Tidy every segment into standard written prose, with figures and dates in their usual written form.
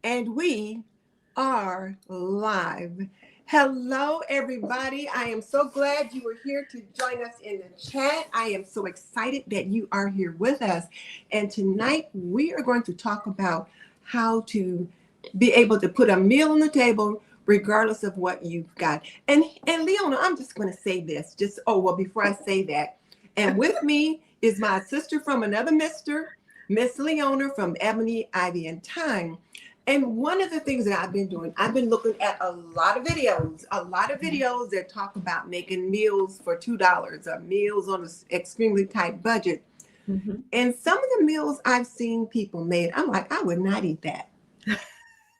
And we are live. Hello, everybody. I am so glad you are here to join us in the chat. I am so excited that you are here with us. And tonight we are going to talk about how to be able to put a meal on the table regardless of what you've got. And Leona, I'm just going to say this. Before I say that, and with me is my sister from another mister, Miss Leona from Ebony Ivy Thyme. And one of the things that I've been doing, I've been looking at a lot of videos that talk about making meals for $2 or meals on an extremely tight budget. Mm-hmm. And some of the meals I've seen people made, I'm like, I would not eat that.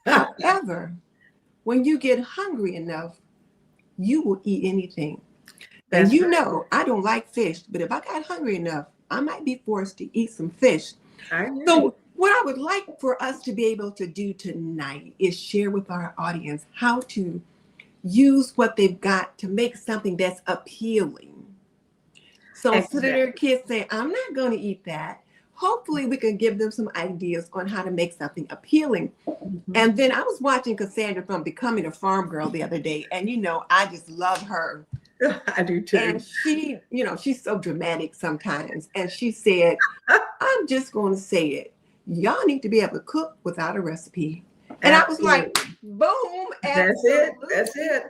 However, when you get hungry enough, you will eat anything. And you know, I don't like fish, but if I got hungry enough, I might be forced to eat some fish. So what I would like for us to be able to do tonight is share with our audience how to use what they've got to make something that's appealing. So instead of their kids saying, I'm not going to eat that, hopefully we can give them some ideas on how to make something appealing. Mm-hmm. And then I was watching Cassandra from Becoming a Farm Girl the other day, and you know, I just love her. I do too. And she, you know, she's so dramatic sometimes. And she said, I'm just going to say it. Y'all need to be able to cook without a recipe. And absolutely. I was like, boom. Absolutely. That's it.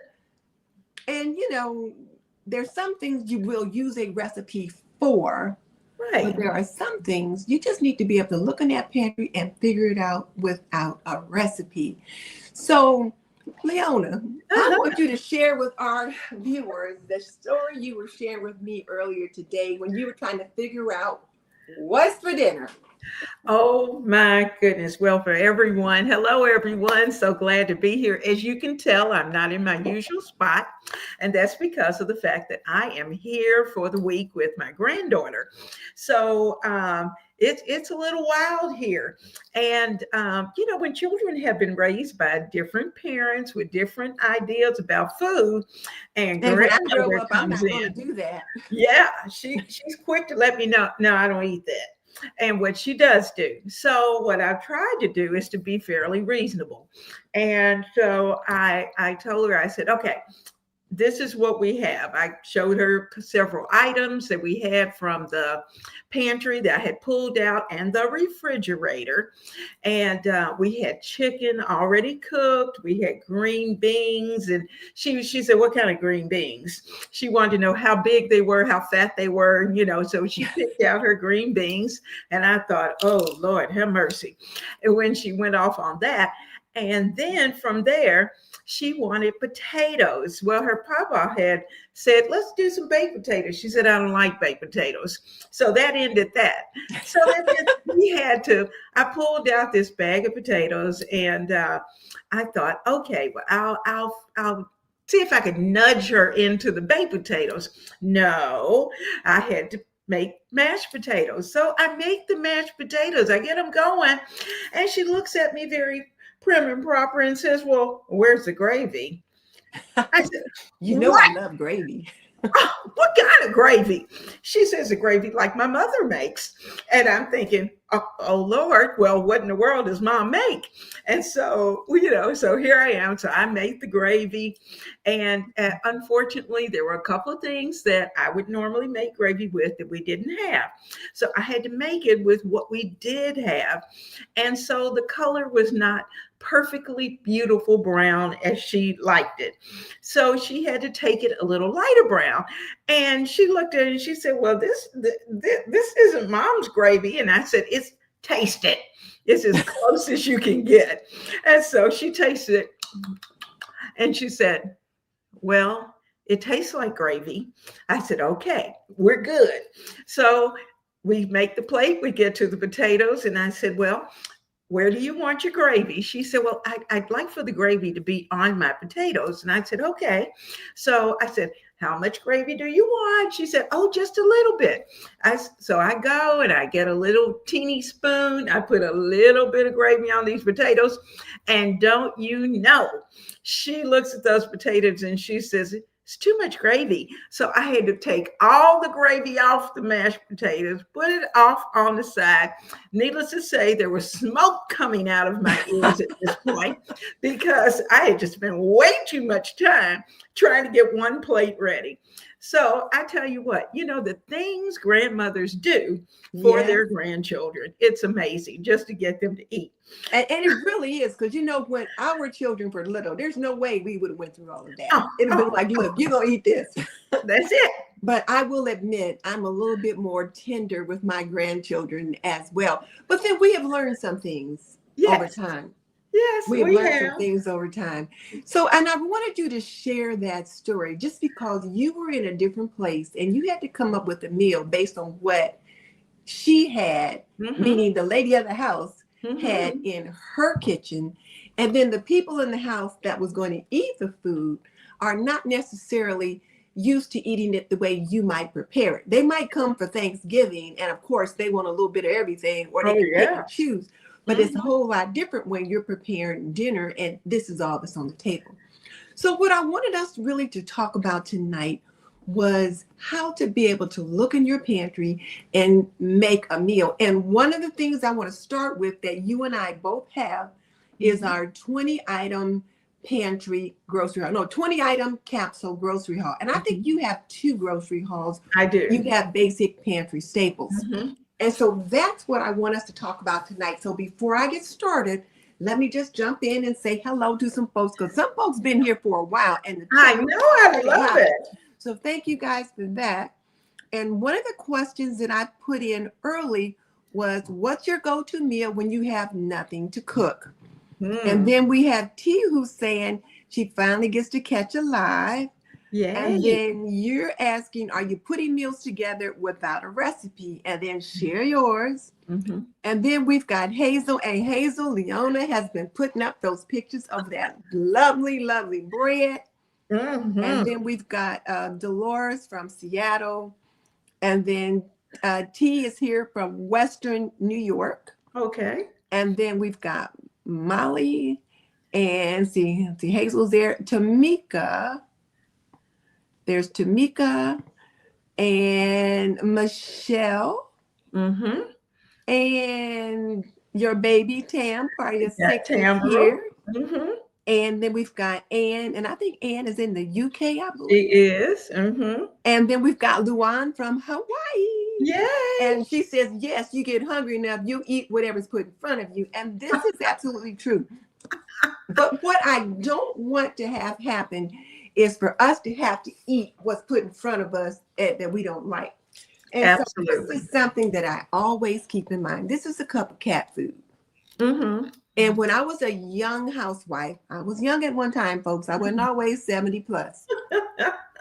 And, you know, there's some things you will use a recipe for. Right. But there are some things you just need to be able to look in that pantry and figure it out without a recipe. So, Leona, I want you to share with our viewers the story you were sharing with me earlier today when you were trying to figure out what's for dinner. Oh my goodness. Well, for everyone, hello everyone. So glad to be here. As you can tell, I'm not in my usual spot, and that's because of the fact that I am here for the week with my granddaughter. So it's a little wild here. And, you know, when children have been raised by different parents with different ideas about food, and granddaughter comes in. I'm not going to do that. Yeah, she's quick to let me know, no, I don't eat that. And what she does do. So what I've tried to do is to be fairly reasonable. And so I told her, I said, okay, this is what we have. I showed her several items that we had from the pantry that I had pulled out and the refrigerator. And we had chicken already cooked. We had green beans. And she said, what kind of green beans? She wanted to know how big they were, how fat they were, you know, so she picked out her green beans. And I thought, oh, Lord, have mercy. And when she went off on that, and then from there, she wanted potatoes. Well, her papa had said, let's do some baked potatoes. She said, I don't like baked potatoes. So that ended that. So then I pulled out this bag of potatoes, and I thought, okay, well, I'll see if I could nudge her into the baked potatoes. No, I had to make mashed potatoes. So I make the mashed potatoes. I get them going. And she looks at me very prim and proper and says, well, where's the gravy? I said, you know, what? I love gravy. What kind of gravy? She says the gravy like my mother makes. And I'm thinking, oh Lord, well, what in the world does mom make? And so, you know, so here I am. So I made the gravy. And unfortunately, there were a couple of things that I would normally make gravy with that we didn't have. So I had to make it with what we did have. And so the color was not perfectly beautiful brown as she liked it. So she had to take it a little lighter brown. And she looked at it and she said, well, this isn't mom's gravy. And I said, taste it. It's as close as you can get. And so she tasted it and she said, well, it tastes like gravy. I said, okay, we're good. So we make the plate, we get to the potatoes. And I said, well, where do you want your gravy? She said, well, I'd like for the gravy to be on my potatoes. And I said, okay. So I said, how much gravy do you want? She said, oh, just a little bit. So I go and I get a little teeny spoon. I put a little bit of gravy on these potatoes. And don't you know, she looks at those potatoes and she says, it's too much gravy. So I had to take all the gravy off the mashed potatoes, put it off on the side. Needless to say, there was smoke coming out of my ears at this point because I had just spent way too much time trying to get one plate ready. So I tell you what, the things grandmothers do for Yes. their grandchildren, it's amazing just to get them to eat. And it really is, because when our children were little, there's no way we would have went through all of that. Oh, It'd have been oh, like, look, you're gonna eat this. that's it. But I will admit, I'm a little bit more tender with my grandchildren as well. But then we have learned some things over Yes. time. Yes, We have we learned some have. things over time. So, and I wanted you to share that story just because you were in a different place and you had to come up with a meal based on what she had, Mhm. meaning the lady of the house had Mhm. in her kitchen. And then the people in the house that was going to eat the food are not necessarily used to eating it the way you might prepare it. They might come for Thanksgiving, and of course, they want a little bit of everything, or they Oh, can pick yeah. and choose. But it's a Mhm. whole lot different when you're preparing dinner and this is all that's on the table. So, what I wanted us really to talk about tonight was how to be able to look in your pantry and make a meal. And one of the things I want to start with that you and I both have is Mhm. our 20 item pantry grocery haul. No, 20 item capsule grocery haul. And I think Mhm. you have two grocery hauls. I You do. have basic pantry staples. Mhm. And so that's what I want us to talk about tonight. So before I get started, let me just jump in and say hello to some folks, because some folks been here for a while and the I chat know. I already love hot. it. So thank you guys for that. And one of the questions that I put in early was, what's your go-to meal when you have nothing to cook? And Mm. then we have T who's saying she finally gets to catch a live. And Yay. then you're asking, are you putting meals together without a recipe? And then share yours. Mhm. And then we've got Hazel, and Hazel, Leona has been putting up those pictures of that lovely, lovely bread. And Mhm. then we've got Dolores from Seattle. And then T is here from Western New York. Okay. And then we've got Molly and see Hazel's there. Tamika. There's Tamika and Michelle Mhm. and your baby Tam, party of Got six is Tamara. here. Mhm. And then we've got Ann, and I think Ann is in the UK, I She believe. is. Mhm. And then we've got Luan from Hawaii. Yay. And she says, yes, you get hungry enough, you eat whatever's put in front of you. And this is absolutely true. But what I don't want to have happen is for us to have to eat what's put in front of us that we don't like. And so this Absolutely. is something that I always keep in mind. This is a cup of cat food. Mhm. And when I was a young housewife, I was young at one time, folks. I wasn't always 70 plus.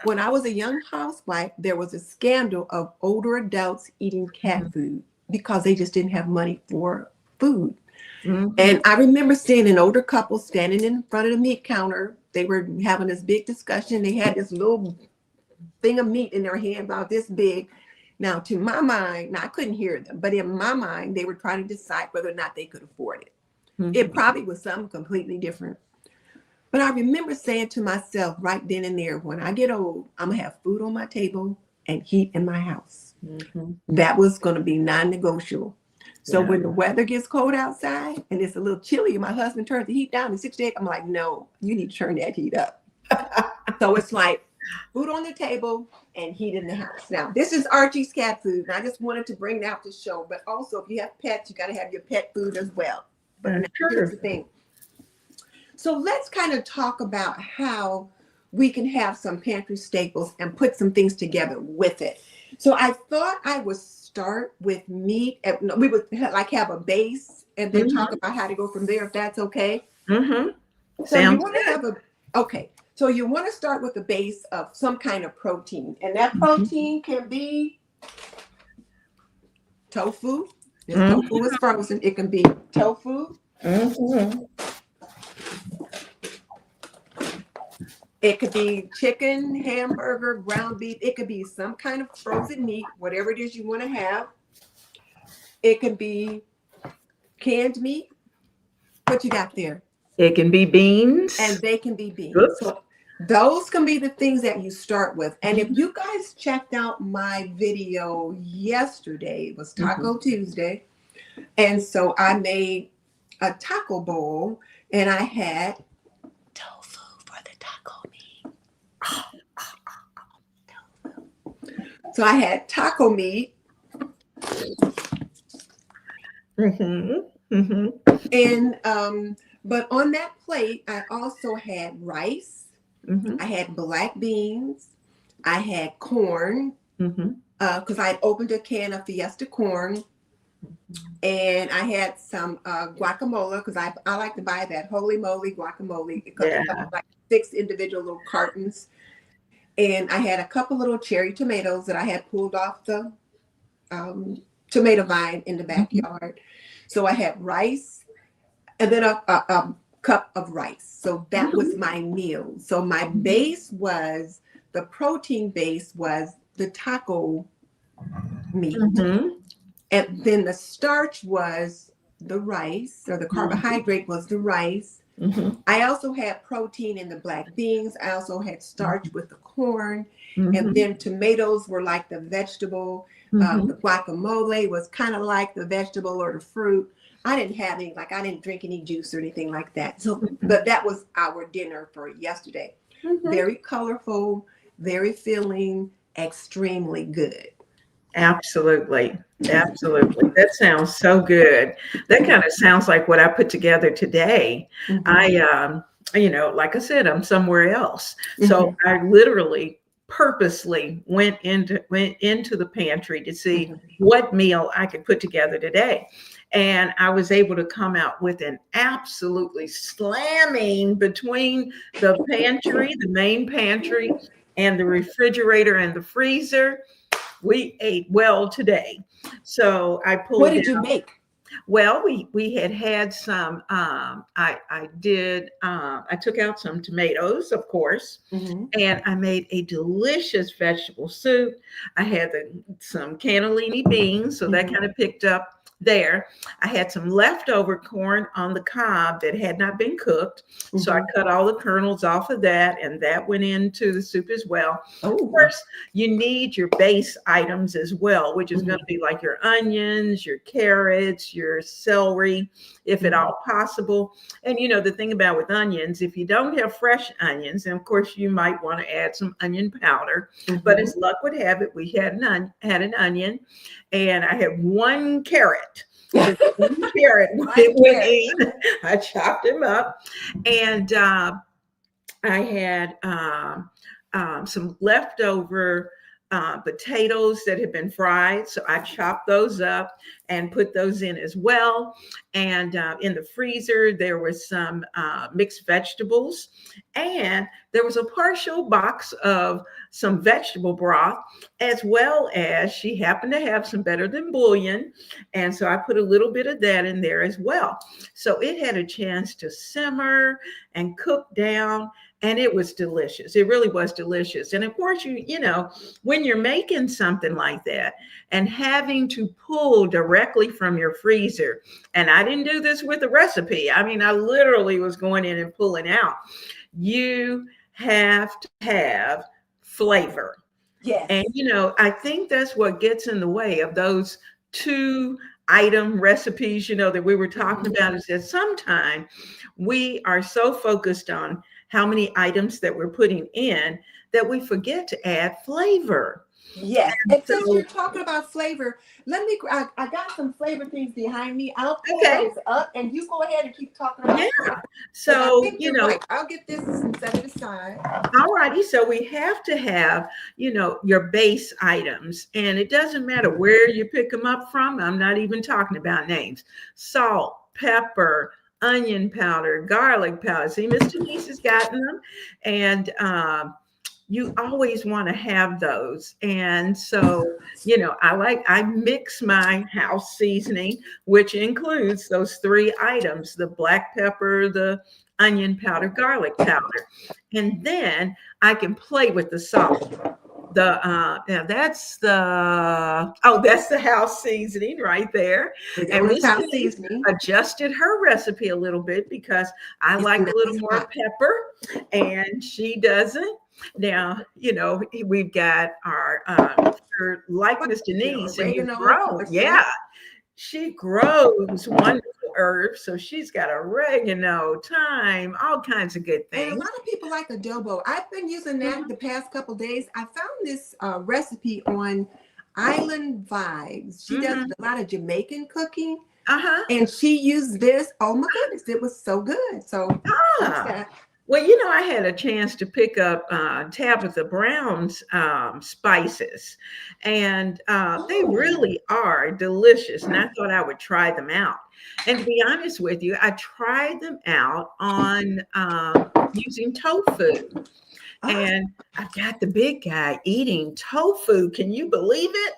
When I was a young housewife, there was a scandal of older adults eating cat food because they just didn't have money for food. Mhm. And I remember seeing an older couple standing in front of the meat counter. They were having this big discussion. They had this little thing of meat in their hand about this big. Now, to my mind, now I couldn't hear them, but in my mind, they were trying to decide whether or not they could afford it. It Mhm. probably was something completely different. But I remember saying to myself right then and there, when I get old, I'm going to have food on my table and heat in my house. Mhm. That was going to be non-negotiable. So Yeah. when the weather gets cold outside and it's a little chilly, and my husband turns the heat down to 68, I'm like, no, you need to turn that heat up. So it's like food on the table and heat in the house. Now, this is Archie's cat food. And I just wanted to bring that to show. But also, if you have pets, you got to have your pet food as well. But now, here's Sure. the thing. So let's kind of talk about how we can have some pantry staples and put some things together with it. So I thought I would start with meat. We would like have a base and then talk Mhm. about how to go from there, if that's okay. Mhm. So you Sounds want to good. have okay. So you want to start with the base of some kind of protein. And that Mhm. protein can be tofu. This Mhm. tofu is frozen. It can be tofu. Mhm. It could be chicken, hamburger, ground beef. It could be some kind of frozen meat, whatever it is you want to have. It could be canned meat. What you got there? It can be beans. And they can be beans. Oops. So Those can be the things that you start with. And if you guys checked out my video yesterday, it was Taco Tuesday. And so I made a taco bowl and I had tofu for the taco meat. So I had taco meat. And but on that plate, I also had rice. I had black beans. I had corn because I had opened a can of Fiesta corn. And I had some guacamole because I like to buy that holy moly guacamole because it comes like 6 individual little cartons. And I had a couple little cherry tomatoes that I had pulled off the tomato vine in the backyard. So I had rice and then a cup of rice. So that was my meal. So my base was, the protein base was the taco meat. And then the starch was the rice, or the carbohydrate was the rice. I also had protein in the black beans. I also had starch with the corn. And then tomatoes were like the vegetable. The guacamole was kind of like the vegetable or the fruit. I didn't have any, like I didn't drink any juice or anything like that. So, but that was our dinner for yesterday. Very colorful, very filling, extremely good. Absolutely. Absolutely. That sounds so good. That kind of sounds like what I put together today. I, like I said, I'm somewhere else. So I literally purposely went into the pantry to see what meal I could put together today. And I was able to come out with an absolutely slamming between the pantry, the main pantry, and the refrigerator and the freezer. We ate well today. So I pulled. What did you make? Well, we had some. I took out some tomatoes, of course, and I made a delicious vegetable soup. I had some cannellini beans, so that kind of picked up there. I had some leftover corn on the cob that had not been cooked. So I cut all the kernels off of that, and that went into the soup as well. Of course, you need your base items as well, which is going to be like your onions, your carrots, your celery, if at all possible. And the thing about with onions, if you don't have fresh onions, and of course you might want to add some onion powder, but as luck would have it, we had an onion, and I had 1 carrot. One carrot went in. I chopped him up, and I had some leftover potatoes that had been fried. So I chopped those up and put those in as well. And in the freezer, there was some mixed vegetables, and there was a partial box of some vegetable broth, as well as she happened to have some Better Than bouillon. And so I put a little bit of that in there as well. So it had a chance to simmer and cook down. And it was delicious. It really was delicious. And of course, when you're making something like that and having to pull directly from your freezer, and I didn't do this with a recipe. I mean, I literally was going in and pulling out. You have to have flavor. Yes. And, I think that's what gets in the way of those 2-item recipes, that we were talking about, is that sometimes we are so focused on how many items that we're putting in that we forget to add flavor. Yes. And since you're talking about flavor, I got some flavor things behind me. I'll pull those up and you go ahead and keep talking about flavor. So, right. I'll get this and set it aside. All righty. So we have to have, your base items, and it doesn't matter where you pick them up from. I'm not even talking about names. Salt, pepper, onion powder, garlic powder. See, Miss Denise has gotten them. And you always want to have those. And so, I mix my house seasoning, which includes those 3 items, the black pepper, the onion powder, garlic powder. And then I can play with the salt. now that's the house seasoning right there. And Leona's Miss house Denise seasoning. adjusted her recipe a little bit because I It's like a little nice more hot. pepper and she doesn't. Now, we've got our like Miss Denise, and you Oregano, grow. parsley. Yeah, she grows wonderful herbs. So she's got oregano, thyme, all kinds of good And a things. lot of people like adobo. I've been using that the past couple days. I found this recipe on Island Vibes. She does Mm-hmm. a lot of Jamaican cooking, Uh-huh. and she used this. Oh my goodness, it was so good. So that's Ah. that. Well, I had a chance to pick up Tabitha Brown's spices, and they Oh, really are delicious. And I thought I would try them out. And to be honest with you, I tried them out on using tofu. ah. And I've got the big guy eating tofu. Can you believe it?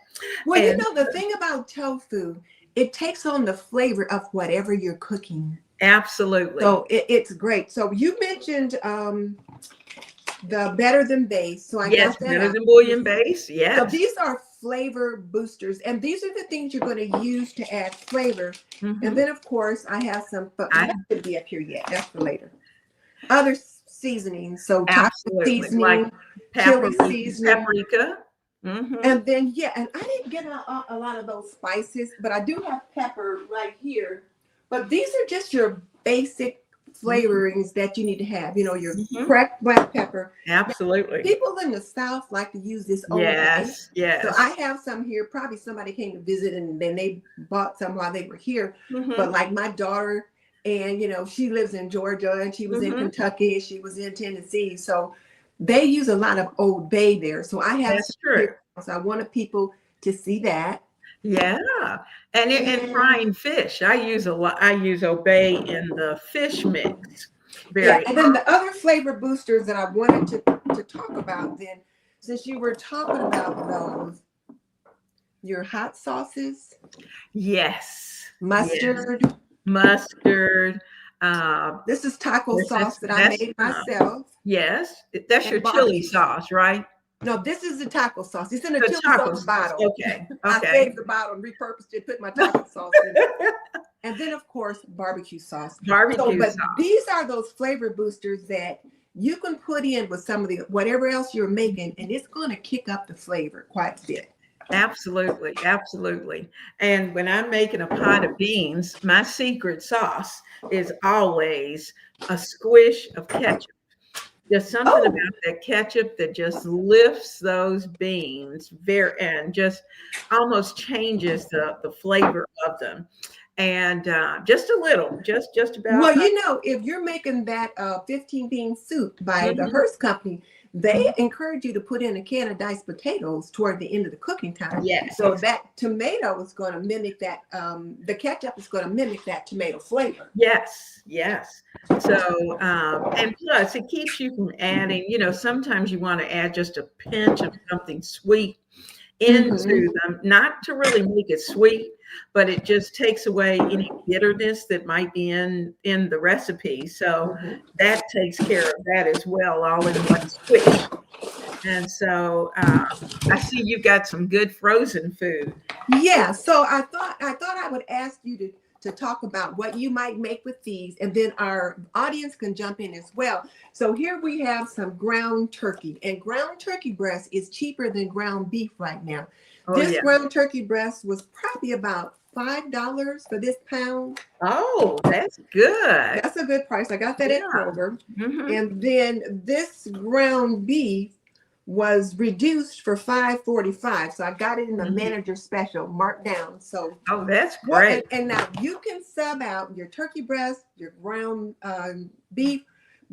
Well, And the thing about tofu, it takes on the flavor of whatever you're cooking. absolutely. So it's great. So you mentioned the Better Than Base. So I Yes, got that better out. than bouillon base. So Yes. these are flavor boosters, and these are the things you're going to use to add flavor. And Hmm. then, of course, I have some, but I that shouldn't be up here yet. That's for later. Other seasonings, so taco absolutely like seasoning, chili paprika. seasoning, Paprika. Hmm. and then and I didn't get a lot of those spices, but I do have pepper right here. But these are just your basic flavorings that you need to have. Your Hmm. cracked black pepper. Absolutely. People in the South like to use this Old Bay. Yes. So I Yes. have some here. Probably somebody came to visit and then they bought some while they were here. Hmm. But like my daughter, and she lives in Georgia and she was in Hmm. Kentucky, she was in Tennessee. So they use a lot of Old Bay there. So I have some That's true. here. So I wanted people to see that. Yeah. And And frying fish. I use a lot. I use obey in the fish mix. yeah, Very. and then the other flavor boosters that I wanted to talk about then, since you were talking about those, your hot sauces, Yes. Yes. mustard. Mustard. This is taco Yes, sauce that I that's made myself. yes. That's your And chili barbecue sauce. sauce, right? No, this is the taco sauce. It's in a The chili taco sauce sauce. bottle. Okay. I Okay. saved the bottle, repurposed it, put my taco sauce in it. And then, of course, barbecue sauce. So, Barbecue but sauce. these are those flavor boosters that you can put in with some of the whatever else you're making, and it's going to kick up the flavor quite a bit. Absolutely. Absolutely. And when I'm making a pot of beans, my secret sauce is always a squish of ketchup. There's something Oh, about that ketchup that just lifts those beans and just almost changes the flavor of them. And just a little, just about. well, if you're making that 15 bean soup by the Mhm, Hearst Company, they mhm. encourage you to put in a can of diced potatoes toward the end of the cooking time. Yes, So that tomato is going to mimic that. The ketchup is going to mimic that tomato flavor. yes, yes. So, and plus, it keeps you from adding. Sometimes you want to add just a pinch of something sweet Hmm. into them, not to really make it sweet, but it just takes away any bitterness that might be in the recipe. So Hmm. that takes care of that as well, all in one squish. And so I see you got some good frozen food. Yeah. So I thought I would ask you to talk about what you might make with these, and then our audience can jump in as well. So here we have some ground turkey, and ground turkey breast is cheaper than ground beef right now. Oh This yeah. ground turkey breast was probably about $5 for this pound. Oh, that's good. That's a good price. I got that at Yeah. Kroger. Hmm. And then this ground beef was reduced for $5.45. So I got it in the Hmm. manager special marked down. So Oh, that's what? great. And now you can sub out your turkey breast, your ground beef,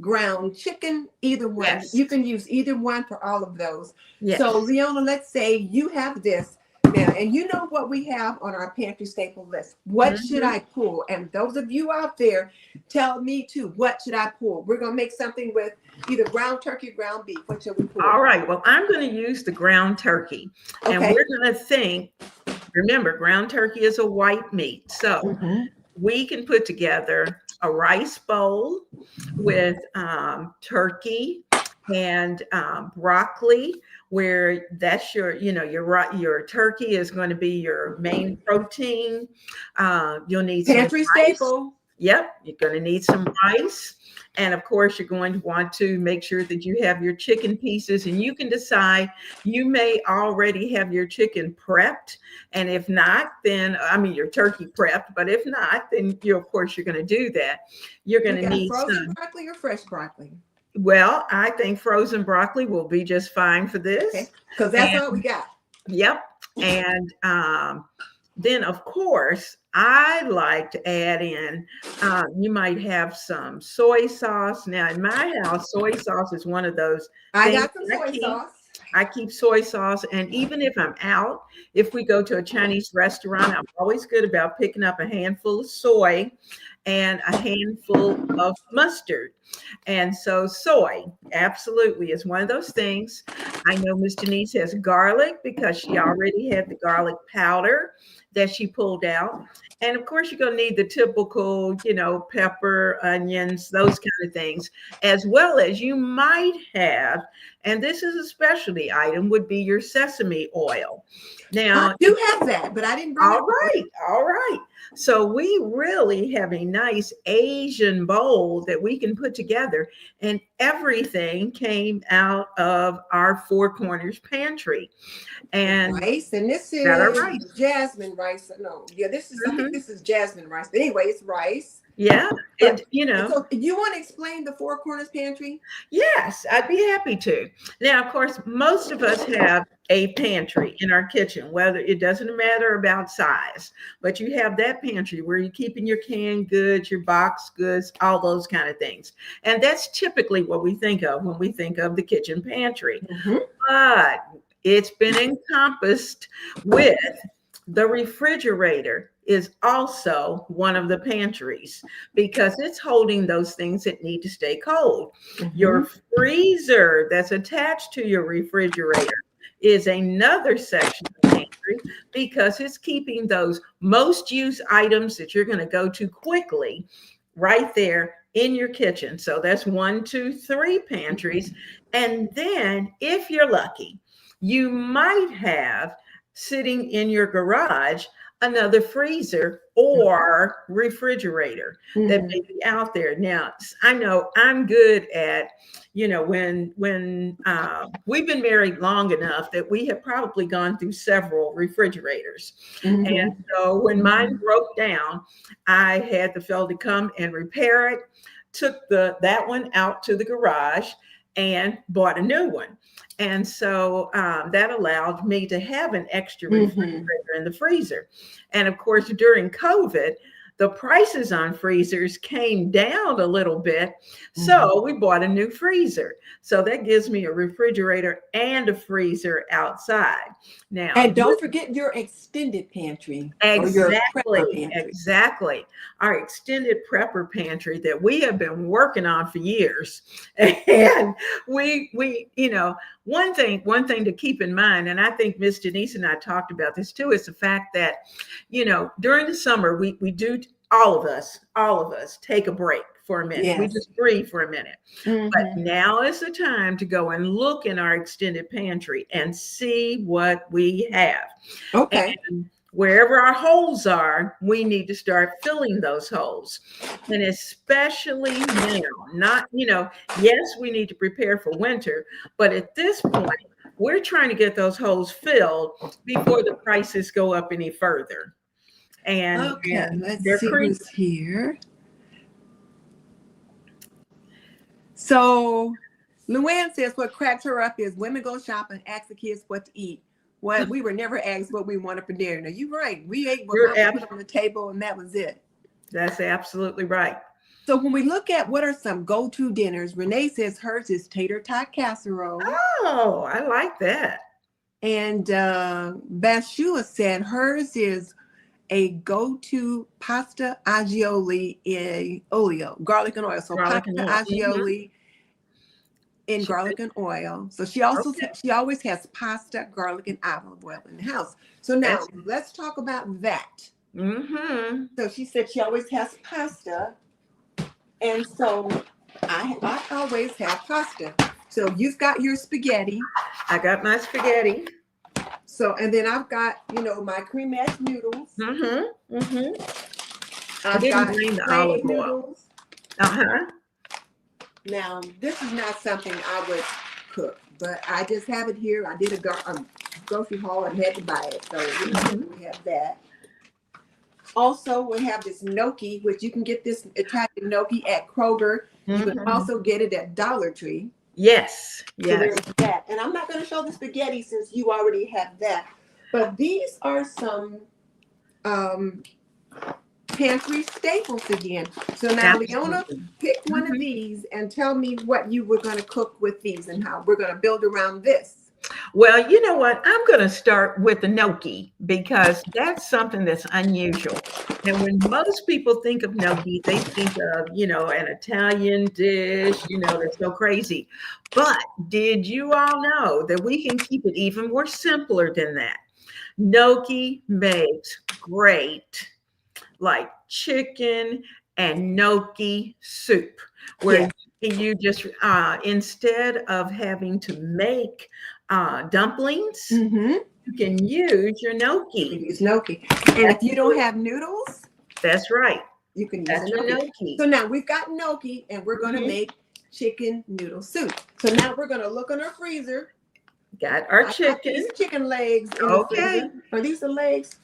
ground chicken, either one. Yes. You can use either one for all of those. So Yes. Leona, let's say you have this now, and you know what we have on our pantry staple list. What should Hmm. I pull? And those of you out there, tell me too. What should I pull? We're gonna make something with either ground turkey or ground beef. What should we pull? All right. Well, I'm going to use the ground turkey, and Okay. we're going to think. Remember, ground turkey is a white meat, so Mhm. we can put together a rice bowl with turkey and broccoli, where that's your turkey is going to be your main protein. You'll need some Pantry rice. staple. Yep, you're going to need some rice. And of course, you're going to want to make sure that you have your chicken pieces, and you can decide, you may already have your chicken prepped. And if not, then, I mean, your turkey prepped, but if not, then of course, you're going to do that. You're going You to got need frozen some, broccoli or fresh broccoli? well, I think frozen broccoli will be just fine for Okay, this. because that's all we got. Yep. And then, of course, I like to add in, you might have some soy sauce. Now, in my house, soy sauce is one of those I things got some that soy sauce. I keep soy sauce. And even if I'm out, if we go to a Chinese restaurant, I'm always good about picking up a handful of soy and a handful of mustard. And so soy absolutely is one of those things. I know Miss Denise has garlic because she already had the garlic powder that she pulled out. And of course, you're going to need the typical, pepper, onions, those kind of things, as well as you might have, and this is a specialty item, would be your sesame oil. Now, I do have that, but I didn't bring all it. right, all right. So we really have a nice Asian bowl that we can put together, and everything came out of our Four Corners pantry. And Rice, and this got our is rice. jasmine rice. No, yeah, this is. I think this is jasmine rice. But anyway, it's rice. Yeah, But, it. So, you want to explain the Four Corners pantry? Yes, I'd be happy to. Now, of course, most of us have a pantry in our kitchen, whether it doesn't matter about size, but you have that pantry where you're keeping your canned goods, your box goods, all those kind of things. And that's typically what we think of when we think of the kitchen pantry. Mm-hmm. But it's been encompassed with the refrigerator is also one of the pantries because it's holding those things that need to stay cold. Mm-hmm. Your freezer that's attached to your refrigerator is another section of the pantry because it's keeping those most used items that you're going to go to quickly right there in your kitchen. So that's 1, 2, 3 pantries. And then if you're lucky, you might have sitting in your garage another freezer or refrigerator that may be out there. Now, I know I'm good at, when we've been married long enough that we have probably gone through several refrigerators. Mm-hmm. And so when mine broke down, I had the fellow to come and repair it, took that one out to the garage and bought a new one. And so that allowed me to have an extra refrigerator in the freezer. And of course, during COVID, the prices on freezers came down a little bit. So we bought a new freezer. So that gives me a refrigerator and a freezer outside. Now, and don't forget your extended pantry. Exactly. Our extended prepper pantry that we have been working on for years. And we one thing to keep in mind, and I think Miss Denise and I talked about this too, is the fact that, during the summer, we do, all of us take a break for a minute. Yes. We just breathe for a minute. But now is the time to go and look in our extended pantry and see what we have. Okay. And wherever our holes are, we need to start filling those holes. And especially now, yes, we need to prepare for winter, but at this point, we're trying to get those holes filled before the prices go up any further. And let's see who's here. So Luann says what cracks her up is women go shopping, ask the kids what to eat. Well, we were never asked what we wanted for dinner. Now, you're right. We ate what we put on the table, and that was it. That's absolutely right. So when we look at what are some go-to dinners, Renee says hers is tater tot casserole. Oh, I like that. And Bathsheba said hers is a go-to pasta aglio in olio, garlic and oil. So pasta aglio in garlic and oil. So she always has pasta, garlic, and olive oil in the house. So now let's talk about that. So she said she always has pasta, and so I always have pasta. So you've got your spaghetti. I got my spaghetti. So, and then I've got, my cream-edge noodles. Mm-hmm. Mm-hmm. I I've didn't got bring the plain olive oil. noodles. Uh-huh. Now, this is not something I would cook, but I just have it here. I did a grocery haul and had to buy it. So, we have that. Also, we have this gnocchi, which you can get this Italian gnocchi at Kroger. You can also get it at Dollar Tree. Yes. So Yes. there's that. And I'm not going to show the spaghetti since you already have that. But these are some pantry staples again. So now, Leona, pick one of these and tell me what you were going to cook with these and how we're going to build around this. Well, you know what? I'm going to start with the gnocchi because that's something that's unusual. And when most people think of gnocchi, they think of, an Italian dish, that's so crazy. But did you all know that we can keep it even more simpler than that? Gnocchi makes great like chicken and gnocchi soup, where you just instead of having to make dumplings, you can use your gnocchi. Use gnocchi. And if you don't have noodles, that's right. You can use a gnocchi. So now we've got gnocchi and we're going to make chicken noodle soup. So now we're going to look in our freezer. Got our chicken. These chicken legs in the freezer. Are these the legs?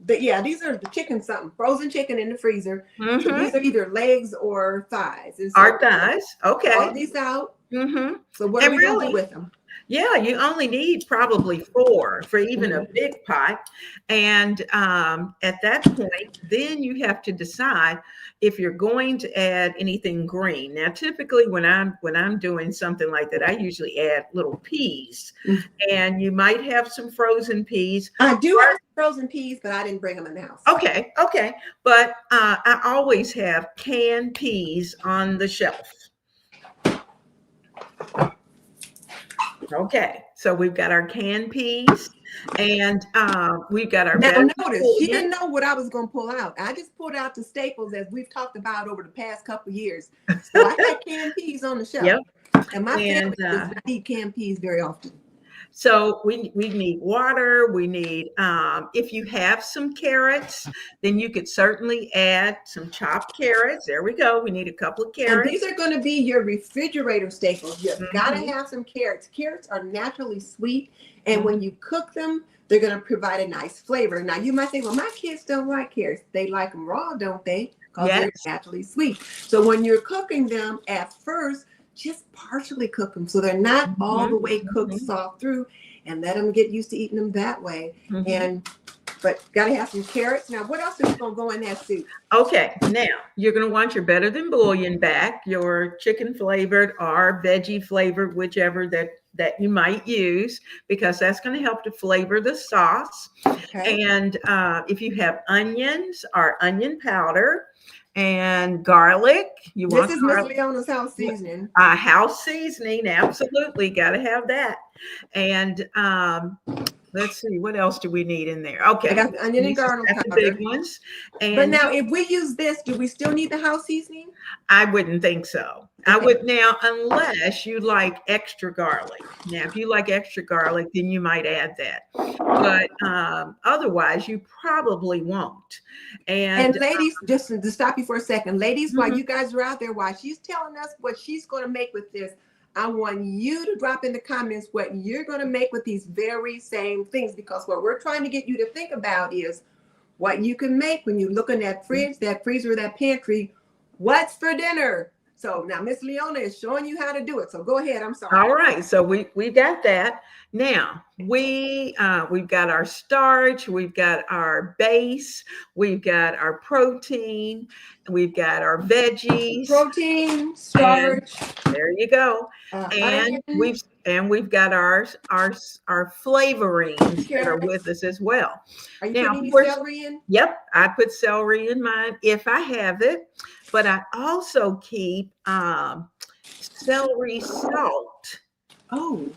These are the chicken something. Frozen chicken in the freezer. So these are either legs or thighs. So our thighs. Okay. All these out. So what are we going to do with them? Yeah, you only need probably 4 for even a big pot. And at that point, then you have to decide if you're going to add anything green. Now, typically when I'm doing something like that, I usually add little peas. And you might have some frozen peas. I do have frozen peas, but I didn't bring them in the house. Okay. But I always have canned peas on the shelf. Okay, so we've got our canned peas and we've got our now notice she didn't know what I was going to pull out. I just pulled out the staples as we've talked about over the past couple of years. So I had canned peas on the shelf. And my family does not eat canned peas very often. So we need water. We need, if you have some carrots, then you could certainly add some chopped carrots. There we go. We need a couple of carrots. And these are going to be your refrigerator staples. You've got to have some carrots. Carrots are naturally sweet. And when you cook them, they're going to provide a nice flavor. Now, you might say, well, my kids don't like carrots. They like them raw, don't they? Because they're naturally sweet. So when you're cooking them at first, just partially cook them so they're not all the way cooked soft through, and let them get used to eating them that way. But gotta have some carrots. Now, what else is gonna go in that soup? Okay, now you're gonna want your better than bouillon back, your chicken flavored or veggie flavored, whichever that you might use, because that's going to help to flavor the sauce. And if you have onions or onion powder and garlic, this is Miss Leona's house seasoning. House seasoning, absolutely, got to have that. And let's see, what else do we need in there? Okay, I got the onion and garlic powder. The big ones. And but now, if we use this, do we still need the house seasoning? I wouldn't think so. I would now, unless you like extra garlic. Now, if you like extra garlic, then you might add that. But otherwise, you probably won't. And ladies, just to stop you for a second, ladies, while you guys are out there, while she's telling us what she's going to make with this, I want you to drop in the comments what you're going to make with these very same things, because what we're trying to get you to think about is what you can make when you look in that fridge, that freezer, that pantry. What's for dinner? So now Miss Leona is showing you how to do it. So go ahead. I'm sorry. All right. So we got that. Now we've got our starch, we've got our base, we've got our protein, we've got our veggies. Protein, starch. There you go. And we've got our flavorings that are with us as well. Are you putting celery in? Yep, I put celery in mine if I have it, but I also keep celery salt. Oh.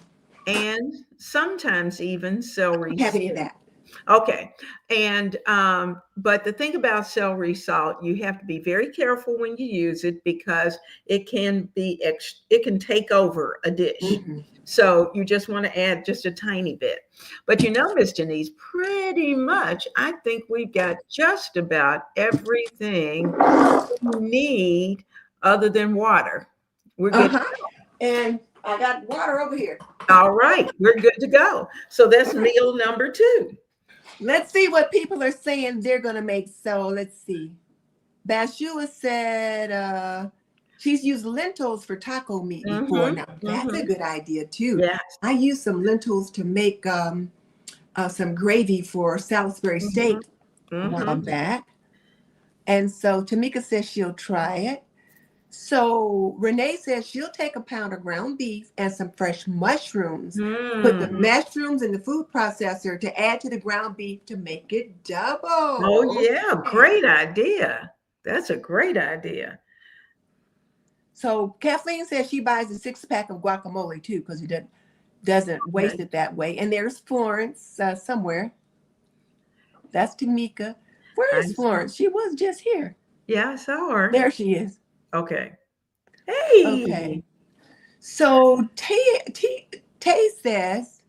And sometimes even celery. Have any of that? Okay. And but the thing about celery salt, you have to be very careful when you use it because it can take over a dish. Mhm. So you just want to add just a tiny bit. But Miss Denise, pretty much I think we've got just about everything we need other than water. We're good. Uh-huh. And I got water over here. All right, we're good to go. So that's meal number two. Let's see what people are saying they're gonna make. So let's see. Bashua said she's used lentils for taco meat before. Mm-hmm. Now that's a Mm-hmm. good idea too. Yes. I used some lentils to make some gravy for Salisbury Mm-hmm. steak a while Mm-hmm. back. And so Tamika says she'll try it. So Renee says she'll take a pound of ground beef and some fresh mushrooms, put the Mm. mushrooms in the food processor to add to the ground beef to make it Oh double. yeah, Okay. great idea. That's a great idea. So Kathleen says she buys a 6-pack of guacamole too because it doesn't waste Okay. it that way. And there's Florence somewhere. That's Tamika. Where is I saw. Florence? She was just here. Yeah, I saw her. There she is. Okay. Hey. Okay. So Tay says,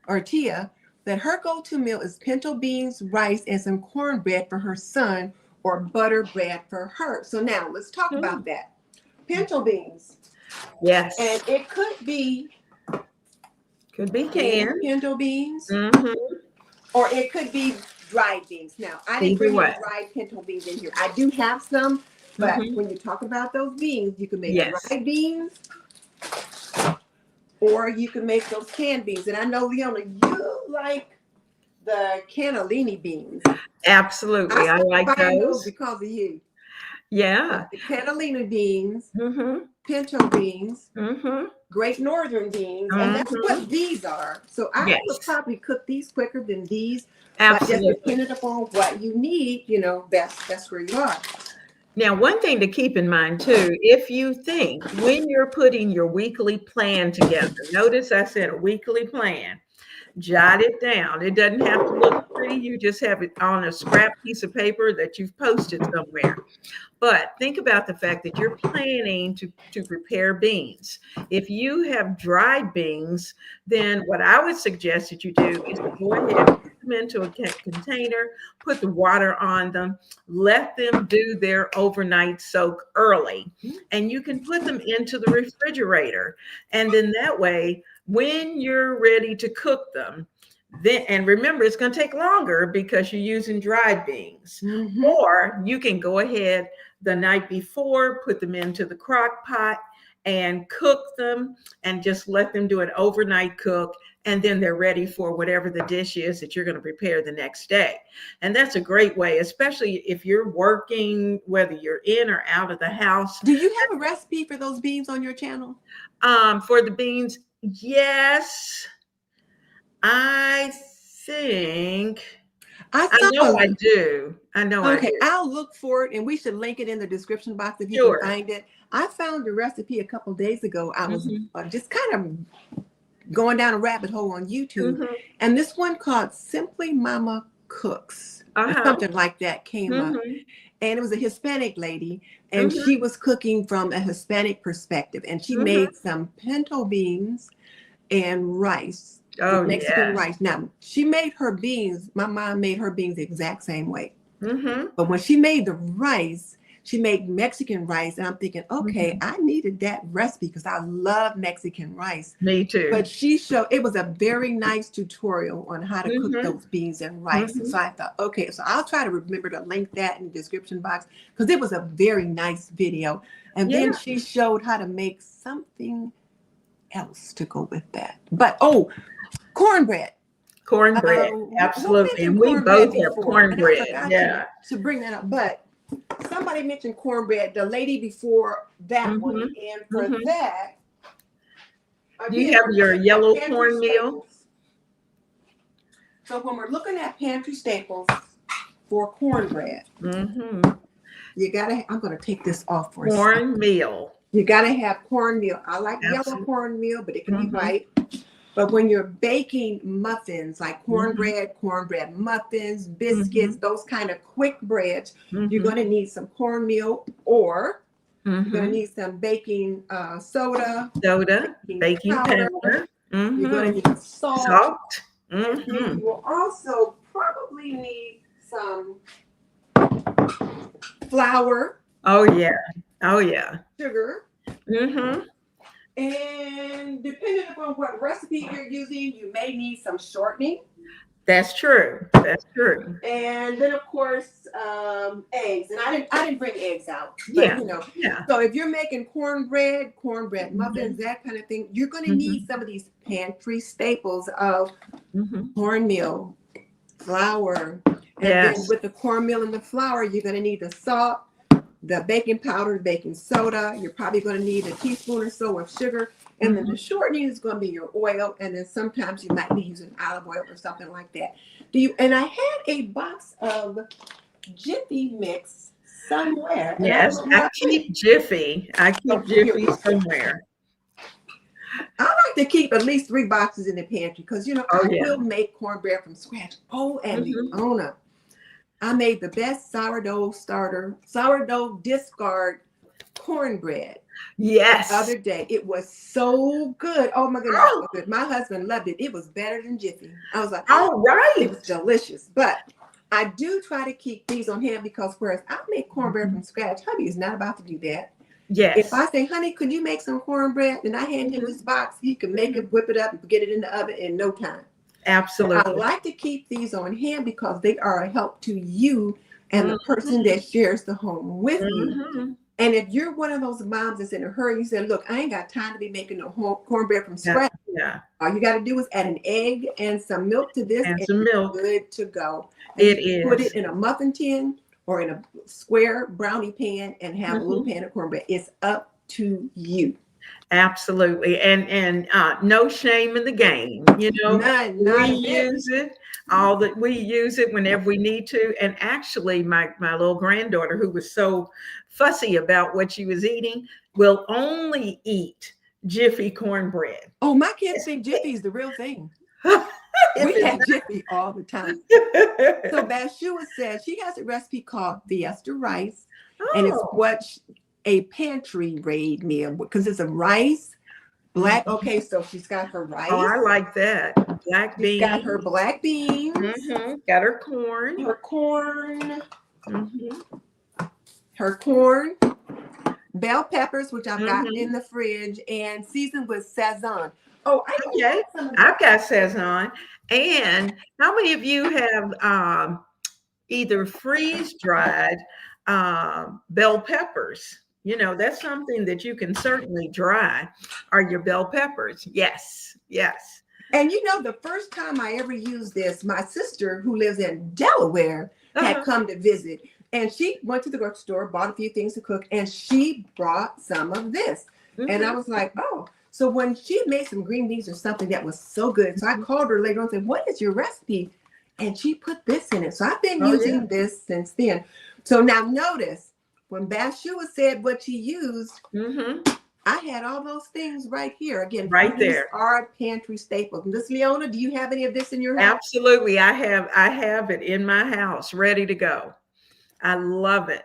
or Tia, that her go-to meal is pinto beans, rice, and some cornbread for her son, or butter bread for her. So now let's talk Hmm. about that. Pinto beans. Yes. And it could be Could be canned canned. pinto beans, Mm-hmm. or it could be dried beans. Now, I didn't Either bring any way. dried pinto beans in here. I do have some, but Mm-hmm. when you talk about those beans, you can make Yes. dried beans, or you can make those canned beans. And I know, Leona, you like the cannellini beans. Absolutely. I I like started buying those those. because of you. Yeah. But the cannellini beans, Mm-hmm. pinto beans, Mm-hmm. Great Northern beans, and that's Mm-hmm. what these are. So I would Yes. probably cook these quicker than these, but just Absolutely. depending upon what you need, that's where you are. Now, one thing to keep in mind too, if you think when you're putting your weekly plan together, notice I said a weekly plan, jot it down. It doesn't have to look pretty. You just have it on a scrap piece of paper that you've posted somewhere. But think about the fact that you're planning to prepare beans. If you have dried beans, then what I would suggest that you do is to go ahead and put them into a container, put the water on them, let them do their overnight soak early, and you can put them into the refrigerator. And then that way, when you're ready to cook them, then, and remember, it's going to take longer because you're using dried beans. Mm-hmm. Or you can go ahead the night before, put them into the crock pot and cook them and just let them do an overnight cook. And then they're ready for whatever the dish is that you're going to prepare the next day. And that's a great way, especially if you're working, whether you're in or out of the house. Do you have a recipe for those beans on your channel? For the beans, yes. I think I I saw know I it. do. I know I Okay, do. I'll look for it, and we should link it in the description box if you can Sure. find it. I found the recipe a couple days ago. I was Mhm. just kind of going down a rabbit hole on YouTube, Mhm. and this one called Simply Mama Cooks, or Uh-huh. something like that came up. Mhm. And it was a Hispanic lady, and Mhm. she was cooking from a Hispanic perspective, and she Mhm. made some pinto beans and rice, the Oh, Mexican yes. rice. Now, she made her beans, my mom made her beans the exact same way. Mhm. But when she made the rice, she made Mexican rice. And I'm thinking, okay, Mhm. I needed that recipe because I love Mexican rice. Me too. But she showed, it was a very nice tutorial on how to cook Mhm. those beans and rice. And Mhm. so I thought, okay, so I'll try to remember to link that in the description box because it was a very nice video. And Yeah. then she showed how to make something else to go with that. But oh, cornbread. Cornbread. Who Absolutely. mentioned And we cornbread both have before? And I cornbread. forgot Yeah. to bring that up. But somebody mentioned cornbread, the lady before that one. Mhm. And for Mhm. that, Do you again, have we're your looking at yellow pantry cornmeal? staples. So when we're looking at pantry staples for cornbread, Mhm. you gotta, I'm gonna take this off for a second. Cornmeal. You gotta have cornmeal. I like yellow Absolutely. cornmeal, but it can be Mhm. white. But when you're baking muffins, like cornbread muffins, biscuits, those kind of quick breads, you're going to need some cornmeal, or you're going to need some baking soda, baking powder. You're going to need Salt. And then you will also probably need some flour. Oh yeah. Sugar. And depending upon what recipe you're using, you may need some shortening. That's true. And then, of course, eggs. And I didn't bring eggs out. But, So if you're making cornbread muffins, that kind of thing, you're going to need some of these pantry staples of cornmeal, flour. And then with the cornmeal and the flour, you're going to need the salt, the baking powder, baking soda. You're probably going to need a teaspoon or so of sugar. And then the shortening is going to be your oil. And then sometimes you might be using olive oil or something like that. And I had a box of Jiffy mix somewhere. Yes, I keep Jiffy. Jiffy somewhere. I like to keep at least 3 boxes in the pantry because, I will make cornbread from scratch. Oh, and Leona, I made the best sourdough discard cornbread. Yes. The other day. It was so good. Oh my goodness. So good. My husband loved it. It was better than Jiffy. I was like, all right. It was delicious. But I do try to keep these on hand because whereas I make cornbread from scratch, hubby is not about to do that. Yes. If I say, honey, could you make some cornbread? And I hand him this box, he can make it, whip it up, and get it in the oven in no time. Absolutely. I like to keep these on hand because they are a help to you and the person that shares the home with you. And if you're one of those moms that's in a hurry, you say, look, I ain't got time to be making no cornbread from scratch. All you got to do is add an egg and some milk to this, and some milk. Good to go. And it is. Put it in a muffin tin or in a square brownie pan and have a little pan of cornbread. It's up to you. Absolutely. And no shame in the game. None we use it whenever we need to. And actually, my little granddaughter, who was so fussy about what she was eating, will only eat Jiffy cornbread. Oh, my kids think Jiffy is the real thing. We have Jiffy all the time. So Bathsheba says she has a recipe called Fiesta Rice. And it's what a pantry raid meal, because it's a rice, black. Okay, so she's got her rice. Oh, I like that. Black beans. Got her black beans. Got her corn. Her corn. Bell peppers, which I've got in the fridge, and seasoned with Sazon. Oh, I've got Sazon. And how many of you have either freeze-dried bell peppers? That's something that you can certainly dry, are your bell peppers. Yes. And the first time I ever used this, my sister, who lives in Delaware, had come to visit. And she went to the grocery store, bought a few things to cook, and she brought some of this. And I was like, oh. So when she made some green beans or something that was so good, so I called her later on and said, what is your recipe? And she put this in it. So I've been using this since then. So now notice, when Bathsheba said what she used, I had all those things right here. Again, right there. These are pantry staples. Miss Leona, do you have any of this in your house? Absolutely. I have it in my house, ready to go. I love it.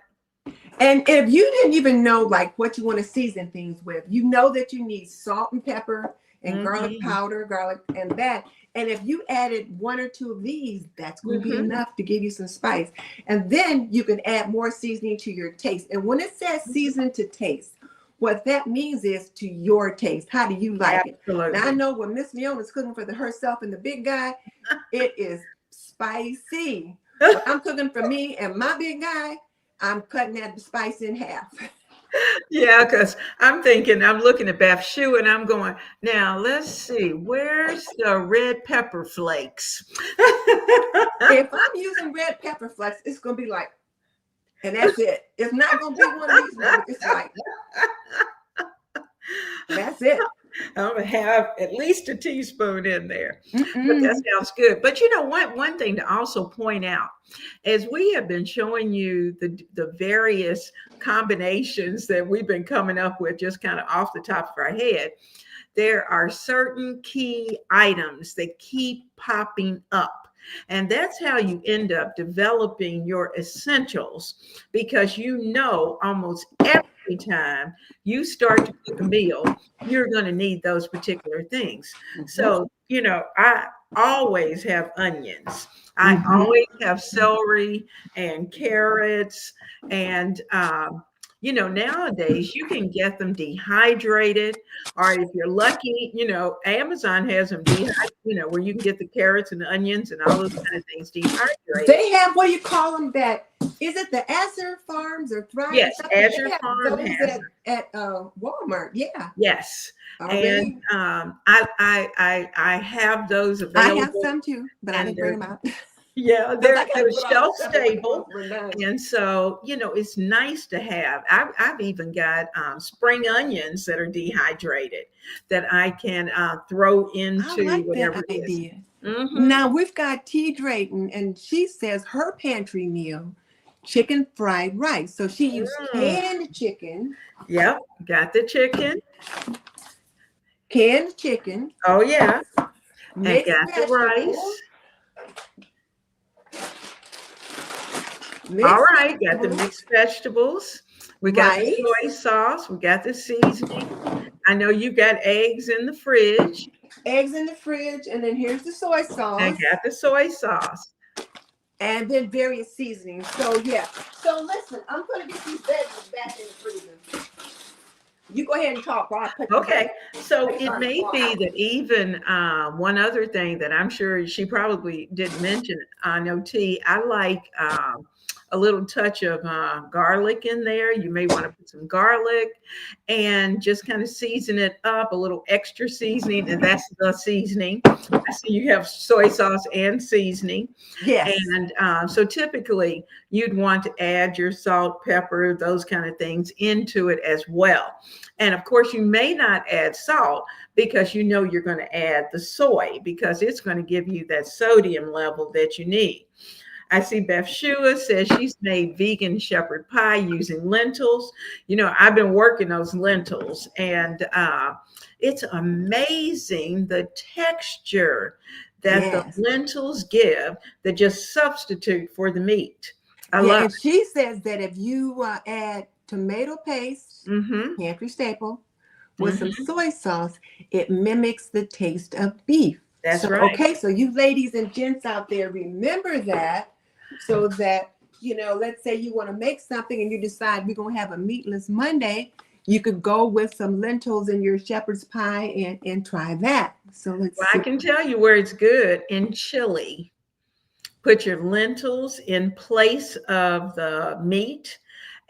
And if you didn't even know what you want to season things with, you know that you need salt and pepper and garlic powder, and that. And if you added 1 or 2 of these, that's going to be enough to give you some spice. And then you can add more seasoning to your taste. And when it says season to taste, what that means is to your taste. How do you like it? Now, I know when Miss Leona's cooking for herself and the big guy, it is spicy. When I'm cooking for me and my big guy, I'm cutting that spice in half. Yeah, because I'm looking at Bathsheba and I'm going, now let's see, where's the red pepper flakes? If I'm using red pepper flakes, it's going to be like, and that's it. It's not going to be one of these moments. It's like, that's it. I'm gonna have at least a teaspoon in there. But Mm-mm. that sounds good. But you know what? One thing to also point out, as we have been showing you the various combinations that we've been coming up with, just kind of off the top of our head, there are certain key items that keep popping up. And that's how you end up developing your essentials, because you know almost every time you start to cook a meal, you're going to need those particular things. Mhm. So, you know, I always have onions. I Mhm. always have celery and carrots and you know, nowadays you can get them dehydrated, or if you're lucky, you know, Amazon has them dehydrated, you know, where you can get the carrots and the onions and all those kind of things dehydrated. They have, what do you call them? That is it, the Azure Farms or Thrive or Yes, something? Azure They have Farm those has them. at Walmart. Yeah, Yes, and already. I have those I have available, some too, but I and didn't bring they're them out yeah, because I got to they're put all the shelf stuff in when the stable. ones were done. And so, you know, it's nice to have. I've even got spring onions that are dehydrated that I can throw I into like that whatever it is. idea. Mm-hmm. Now we've got T. Drayton, and she says her pantry meal, chicken fried rice. So she used Mm. canned Yep, got the chicken. chicken, Oh yeah, and mixed got the vegetables, rice. All mixed right, got the vegetables, mixed vegetables. We got the soy rice, sauce. We got the seasoning. I know you got eggs in the fridge eggs in the fridge, and then here's the soy and sauce, got the soy sauce. and then various seasonings. So yeah. So listen, I'm gonna get these veggies back in the freezer. You go ahead and talk while I put these Okay, so plates it on the may floor. be that even one other thing that I'm sure she probably didn't mention, I know T, I like a little touch of garlic in there. You may want to put some garlic and just kind of season it up, a little extra seasoning, and that's the seasoning. I see you have soy sauce and seasoning. Yes. And so typically you'd want to add your salt, pepper, those kind of things into it as well. And of course, you may not add salt because you know you're going to add the soy because it's going to give you that sodium level that you need. I see Beth Shua says she's made vegan shepherd pie using lentils. You know, I've been working those lentils, and it's amazing the texture that the Yes. lentils give that just substitute for the meat. I Yeah, love and she says that if you add tomato paste, it. Mm-hmm. pantry staple, with some Mm-hmm. soy sauce, it mimics the taste of beef. That's So, right. okay, so you ladies and gents out there, remember that, so that, you know, let's say you want to make something and you decide we're going to have a meatless Monday, you could go with some lentils in your shepherd's pie and try that. So let's Well, I see. can tell you where it's good in chili. Put your lentils in place of the meat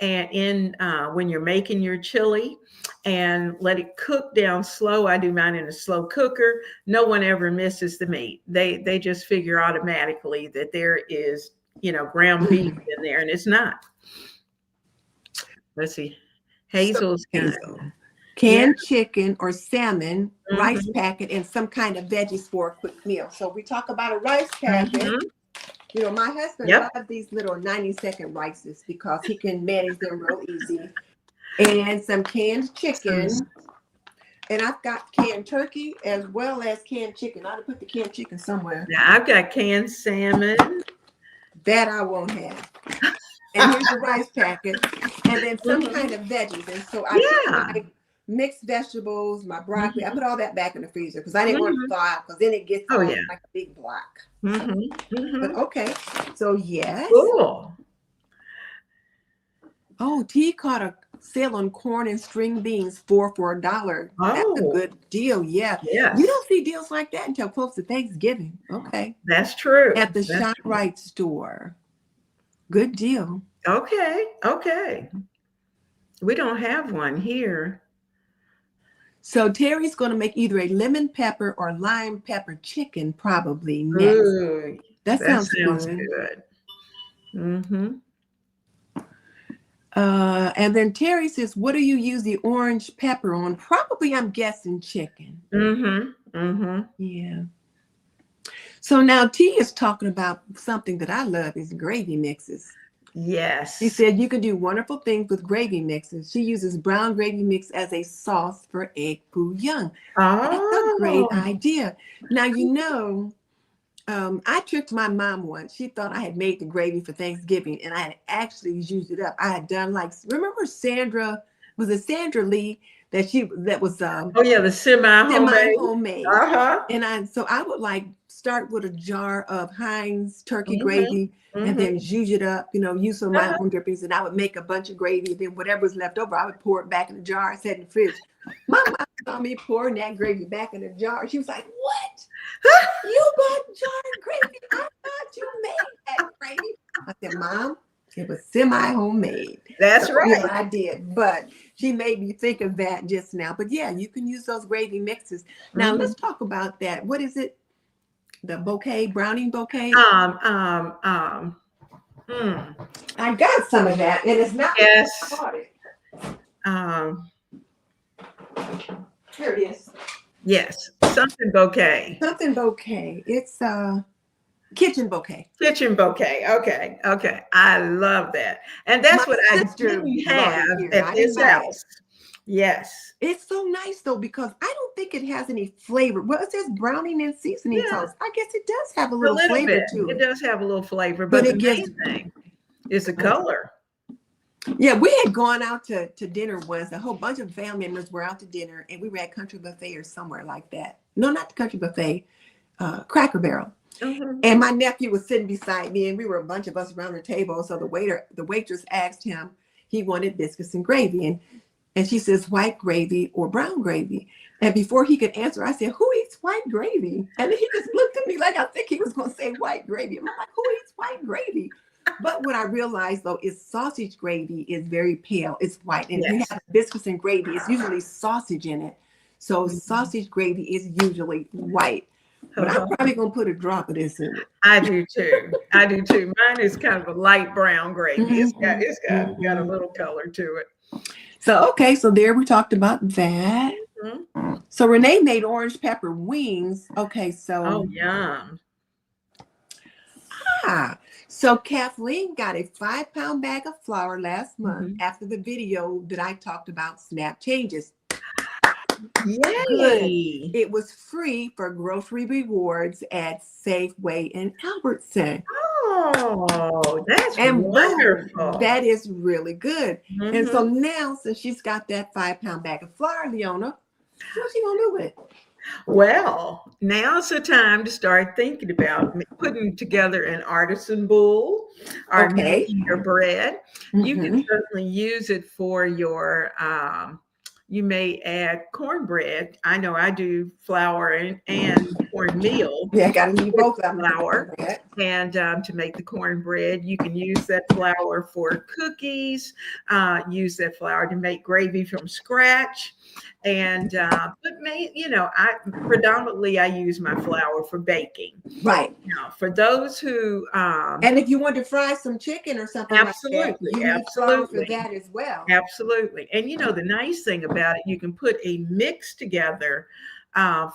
and in when you're making your chili, and let it cook down slow. I do mine in a slow cooker. No one ever misses the meat. They just figure automatically that there is, you know, ground beef in there, and it's not. Let's see. So, Hazel's got, Hazel, yeah. canned chicken or salmon, rice Mm-hmm. packet, and some kind of veggies for a quick meal. So we talk about a rice packet. Mm-hmm. You know, my husband Yep. loves these little 90-second rices because he can manage them real easy. And some canned chicken. And I've got canned turkey as well as canned chicken. I ought to put the canned chicken somewhere. Now I've got canned salmon. That I won't have. And here's the rice packet. And then some Mhm. kind of veggies. And so I put Yeah. my mixed vegetables, my broccoli. I Mhm. put all that back in the freezer because I didn't want it to Mhm. thaw out because then it gets Oh all yeah. like a big block. Mhm. But Mhm. okay. So yes. Cool. Oh, T caught a sale on corn and string beans for $1. That's a Oh, good deal. Yeah. You yes. don't see deals like that until close to Thanksgiving. Okay. That's true. At the That's true. ShopRite store. Good deal. Okay. Okay. We don't have one here. So Terry's going to make either a lemon pepper or lime pepper chicken probably next. Ooh, That that sounds sounds good. good. Mm-hmm. And then Terry says, what do you use the orange pepper on? Probably, I'm guessing chicken. Mm-hmm. Mm-hmm. Yeah. So now T is talking about something that I love is gravy mixes. She Yes. said you can do wonderful things with gravy mixes. She uses brown gravy mix as a sauce for egg foo young. That's a great Oh. idea. Now, I tricked my mom once. She thought I had made the gravy for Thanksgiving, and I had actually used it up. I had done remember Sandra, was it Sandra Lee that was Oh yeah, the semi semi-homemade. homemade. Uh-huh. And so I would start with a jar of Heinz turkey Mm-hmm. gravy and Mm-hmm. then zhuzh it up, use some of my Uh-huh. own drippings, and I would make a bunch of gravy. Then whatever was left over, I would pour it back in the jar. I set in the fridge. My mom saw me pouring that gravy back in the jar. She was like, "What? You bought jarred gravy? I thought you made that gravy." I said, "Mom, it was semi-homemade." So, That's right. I did. But she made me think of that just now. But yeah, you can use those gravy mixes. Now Mm-hmm. let's talk about that. What is it? The bouquet, browning bouquet? Um, um, um, hmm. I got some of that, and it's not because I Yes. bought it. Um, Here it is. yes. Something bouquet. Something bouquet. It's kitchen bouquet. Kitchen bouquet. Okay. Okay. I love that. And My that's what I sister didn't brought have it here. at I didn't this buy it. house. Yes. It's so nice though because I don't think it has any flavor. Well, it says browning and seasoning Yeah. sauce. I guess it does have a A little little flavor bit. to It it, does have a little flavor, but but the it gives. main thing is the color. Yeah, we had gone out to dinner once. A whole bunch of family members were out to dinner, and we were at Country Buffet or somewhere like that. No, not the Country Buffet, Cracker Barrel. Mm-hmm. And my nephew was sitting beside me, and we were a bunch of us around the table. So the waitress asked him, he wanted biscuits and gravy, and she says white gravy or brown gravy. And before he could answer, I said, "Who eats white gravy?" And then he just looked at me like I think he was going to say white gravy. I'm like, "Who eats white gravy?" But what I realized though is sausage gravy is very pale. It's white. And if you Yes. have biscuits and gravy, it's usually sausage in it. So Mhm. sausage gravy is usually white. But I'm Uh-huh. probably gonna put a drop of this in it. I do too. I do too. Mine is kind of a light brown gravy. Mhm, Got a mhm. little color to it. So okay, so there we talked about that. Mhm. So Renee made orange pepper wings. Okay, Oh, so yum. ah, so Kathleen got a 5-pound bag of flour last month Mhm. after the video that I talked about snap changes. Good. Yay. It was free for grocery rewards at Safeway and Albertson. Oh, that's And boom, wonderful. that is really good. And so Mhm. now, since she's got that 5-pound bag of flour, Leona, what's she gonna do with it? Well, now's the time to start thinking about putting together an artisan bowl or Okay. making your bread. You can Mm-hmm. certainly use it for your, you may add cornbread. I know I do flour and cornmeal Yeah, gotta need with both of them for the flour. cornbread. And to make the cornbread, you can use that flour for cookies, use that flour to make gravy from scratch. And but I predominantly I use my flour for baking. Right. Now, for those who And if you want to fry some chicken or something like that, absolutely, you need flour for absolutely, that as well. absolutely. And the nice thing about it, you can put a mix together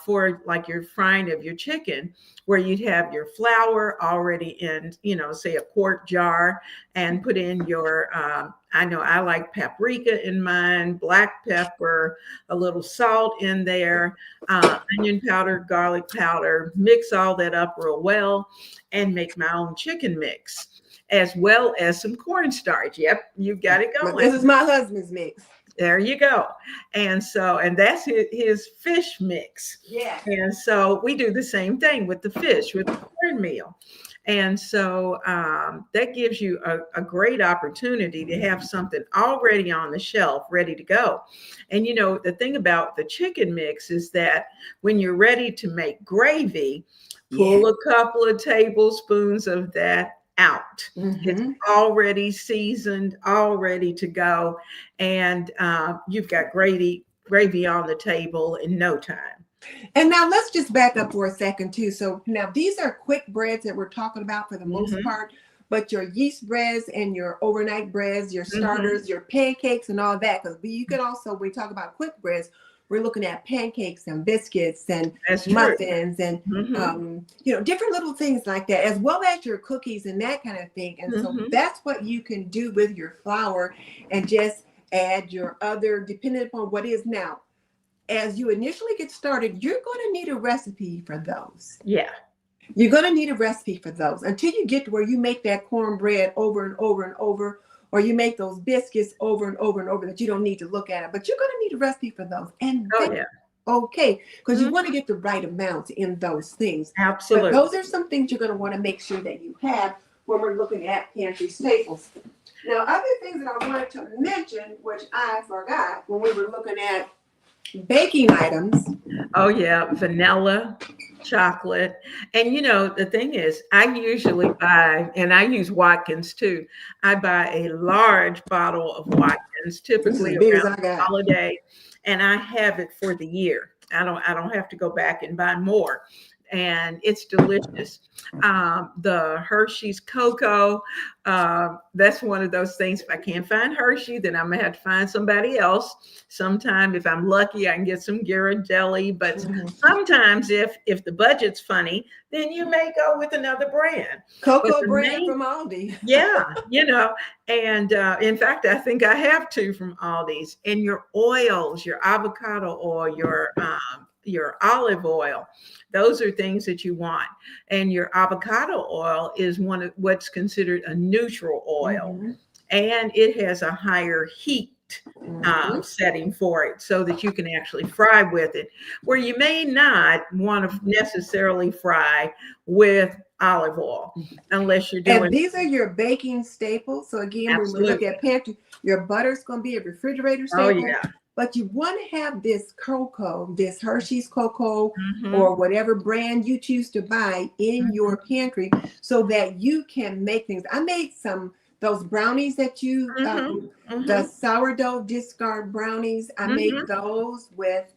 for like your frying of your chicken, where you'd have your flour already in, say a quart jar, and put in your, I know I like paprika in mine, black pepper, a little salt in there, onion powder, garlic powder, mix all that up real well, and make my own chicken mix, as well as some cornstarch. Yep, you've got it But going. this is my husband's mix. There you go. And that's his fish mix. Yeah. And so we do the same thing with the fish, with the cornmeal. And so that gives you a great opportunity to have something already on the shelf, ready to go. And the thing about the chicken mix is that when you're ready to make gravy, pull a couple of tablespoons of that out. It's Mm-hmm. already seasoned, all ready to go, and you've got gravy on the table in no time. And now let's just back up for a second too. So now these are quick breads that we're talking about for the most Mhm. part. but your yeast breads and your overnight breads, your starters, your pancakes and all that. Because you can also, when we talk about quick breads, we're looking at pancakes and biscuits and That's true. muffins and different little things like that, as well as your cookies and that kind of thing. And so that's what you can do with your flour, and just add your other, depending upon what is now. As you initially get started, you're going to need a recipe for those. Yeah. You're going to need a recipe for those until you get to where you make that cornbread over and over and over, or you make those biscuits over and over and over, that you don't need to look at it. But you're going to need a recipe for those. And okay, because you want to get the right amount in those things. Absolutely. But those are some things you're going to want to make sure that you have when we're looking at pantry staples. Now, other things that I wanted to mention, which I forgot when we were looking at baking items. Oh yeah, vanilla, chocolate. And the thing is, I usually buy, and I use Watkins too. I buy a large bottle of Watkins, typically around the holiday, and I have it for the year. I don't have to go back and buy more. And it's delicious. The Hershey's cocoa, that's one of those things. If I can't find Hershey, then I'm gonna have to find somebody else. Sometime, if I'm lucky, I can get some Ghirardelli. But sometimes, if the budget's funny, then you may go with another brand. Cocoa brand from Aldi. Yeah, and in fact, I think I have two from Aldi's. And your oils, your avocado oil, your olive oil, those are things that you want. And your avocado oil is one of what's considered a neutral oil, and it has a higher heat setting for it, so that you can actually fry with it, where you may not want to necessarily fry with olive oil unless you're doing. And these are your baking staples. So again, when we look at pantry, your butter's going to be a refrigerator staple. Oh yeah. But you want to have this cocoa, this Hershey's cocoa, or whatever brand you choose to buy in your pantry, so that you can make things. I made those brownies that you, the sourdough discard brownies. I made those with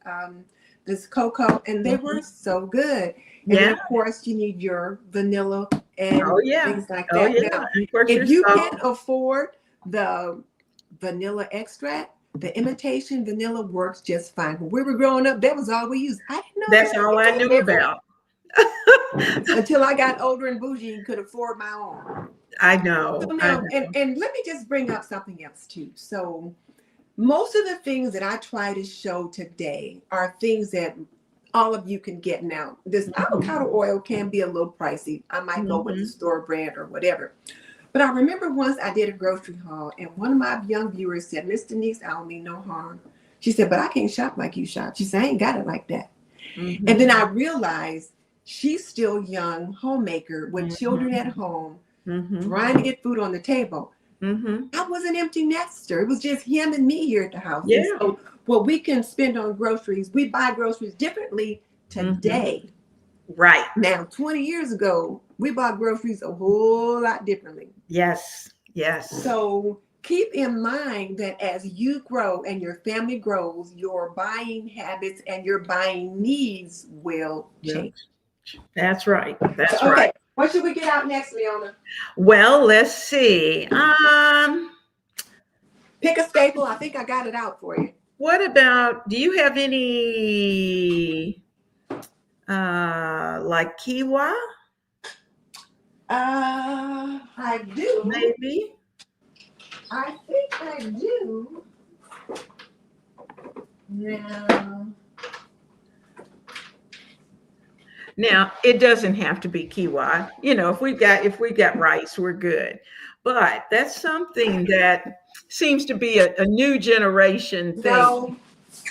this cocoa, and they were so good. And then, of course, you need your vanilla and things like that. Now, if you can't afford the vanilla extract, the imitation vanilla works just fine. When we were growing up, that was all we used. I didn't know. That's all I knew about. Until I got older and bougie and could afford my own. I know. So now, and let me just bring up something else too. So most of the things that I try to show today are things that all of you can get now. This avocado oil can be a little pricey. I might go with the store brand or whatever. But I remember once I did a grocery haul, and one of my young viewers said, "Miss Denise, I don't mean no harm." She said, "But I can't shop like you shop." She said, "I ain't got it like that." And then I realized she's still young, homemaker with children at home, trying to get food on the table. I was an empty nester. It was just him and me here at the house. Yeah. And so what we can spend on groceries, we buy groceries differently today. Right. Now, 20 years ago, we bought groceries a whole lot differently. Yes. Yes. So keep in mind that as you grow and your family grows, your buying habits and your buying needs will change. That's right. That's right. What should we get out next, Leona? Well, let's see. Pick a staple. I think I got it out for you. What about, do you have any like quinoa? I do. Maybe. I think I do. Now it doesn't have to be quinoa. If we got rice, we're good. But that's something that seems to be a new generation thing. No,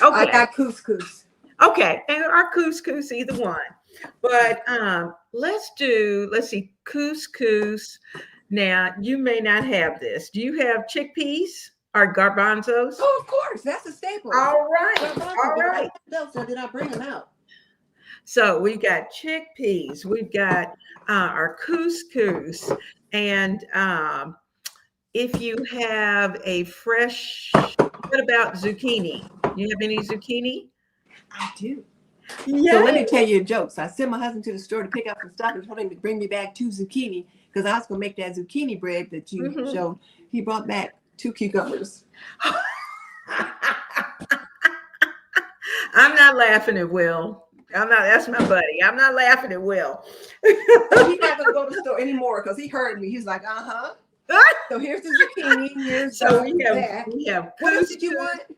okay. I got couscous. Okay, and our couscous, either one. But let's see, couscous. Now, you may not have this. Do you have chickpeas or garbanzos? Oh, of course. That's a staple. All right. All right. So did I bring them out? So we've got chickpeas. We've got our couscous. And if you have a fresh, what about zucchini? Do you have any zucchini? I do. Yay. So let me tell you a joke. So I sent my husband to the store to pick up some stuff and told him to bring me back 2 zucchini because I was gonna make that zucchini bread that you Mhm. showed. He brought back 2 cucumbers. I'm not laughing at Will. I'm not. That's my buddy. I'm not laughing at Will. So he's not gonna go to the store anymore because he heard me. He's like, uh-huh. So here's the zucchini. Here's So that. we have What else did you couscous.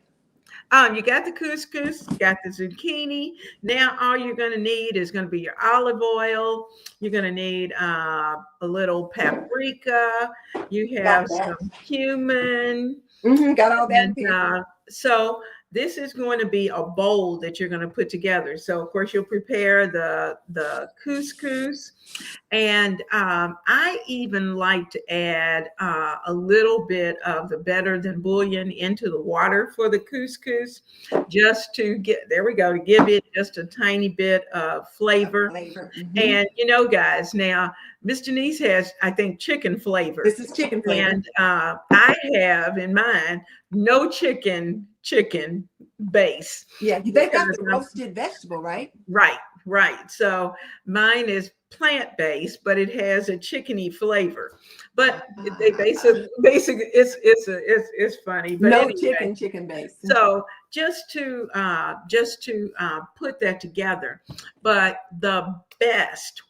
want? You got the couscous, you got the zucchini. Now all you're going to need is going to be your olive oil. You're going to need a little paprika. You Got have that. some cumin. Got all that. And so this is going to be a bowl that you're going to put together. So of course you'll prepare the couscous, and I even like to add a little bit of the better than bouillon into the water for the couscous, just to get, there we go, to give it just a tiny bit of flavor. And guys, now Miss Denise has, I think, chicken flavor. This is chicken flavor. And I have in mind no chicken base. Yeah, they got the roasted vegetable, right? Right. So mine is plant-based, but it has a chickeny flavor. But they basically it's funny. But no anyway, chicken based. So just to put that together, but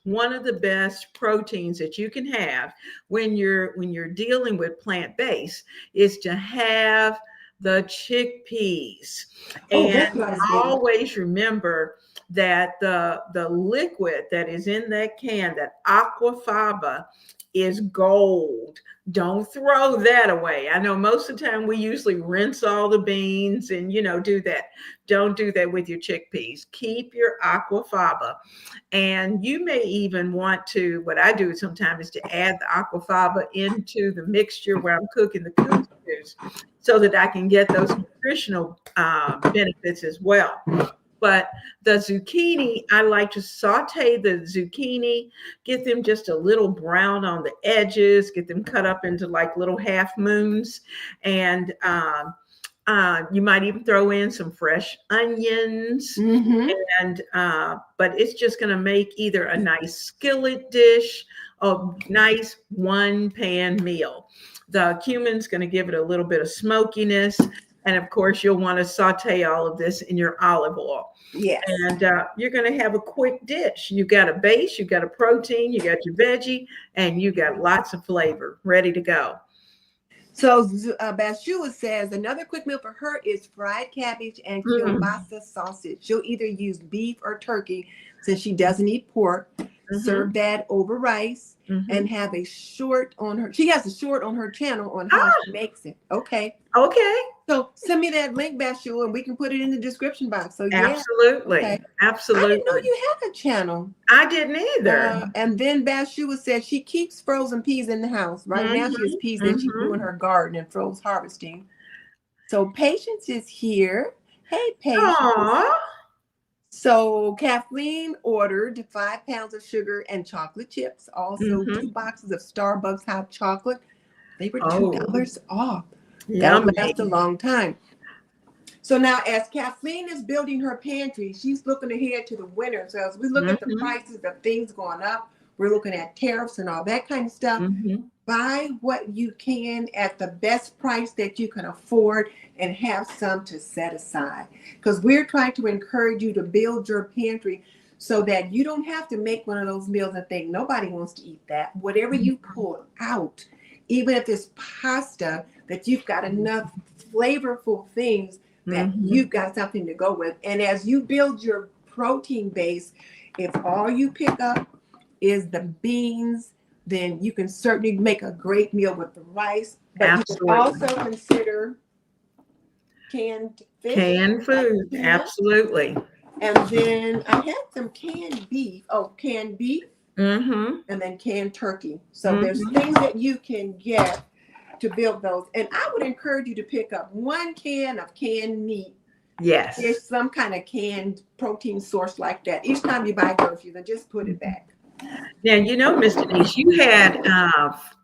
one of the best proteins that you can have when you're dealing with plant-based is to have the chickpeas. And always remember that the liquid that is in that can, that aquafaba, is gold. Don't throw that away. I know most of the time we usually rinse all the beans and do that. Don't do that with your chickpeas. Keep your aquafaba. And you may even want to, what I do sometimes is to add the aquafaba into the mixture where I'm cooking the couscous, so that I can get those nutritional benefits as well. But the zucchini, I like to saute the zucchini, get them just a little brown on the edges, get them cut up into like little half moons. And you might even throw in some fresh onions. And but it's just going to make either a nice skillet dish or nice one pan meal. The cumin's going to give it a little bit of smokiness. And of course, you'll want to saute all of this in your olive oil. Yes. And you're going to have a quick dish. You got a base, you got a protein, you got your veggie, and you got lots of flavor ready to go. So Bathsheba says another quick meal for her is fried cabbage and kielbasa sausage. She'll either use beef or turkey since she doesn't eat pork. Serve that over rice and have a short on her. She has a short on her channel on how she makes it. Okay. So send me that link, Bathsheba, and we can put it in the description box. So yeah. Absolutely. Okay. Absolutely. I didn't know you had a channel. I didn't either. And then Bathsheba said she keeps frozen peas in the house. Right now she has peas that she grew in her garden and froze harvesting. So Patience is here. Hey, Patience. Aww. So Kathleen ordered 5 pounds of sugar and chocolate chips. Also 2 boxes of Starbucks hot chocolate. They were $2 off. That'll last a long time. So now as Kathleen is building her pantry, she's looking ahead to the winter. So as we look at the prices of things going up, we're looking at tariffs and all that kind of stuff. Buy what you can at the best price that you can afford and have some to set aside. Because we're trying to encourage you to build your pantry so that you don't have to make one of those meals and think nobody wants to eat that. Whatever you pull out, even if it's pasta, that you've got enough flavorful things that you've got something to go with. And as you build your protein base, if all you pick up is the beans, then you can certainly make a great meal with the rice. But Absolutely. you can also consider canned fish. Canned food. Absolutely. And then I had some canned beef. And then canned turkey. So there's things that you can get to build those. And I would encourage you to pick up 1 can of canned meat. Yes. There's some kind of canned protein source like that. Each time you buy groceries, and just put it back. Now, Miss Denise, you had,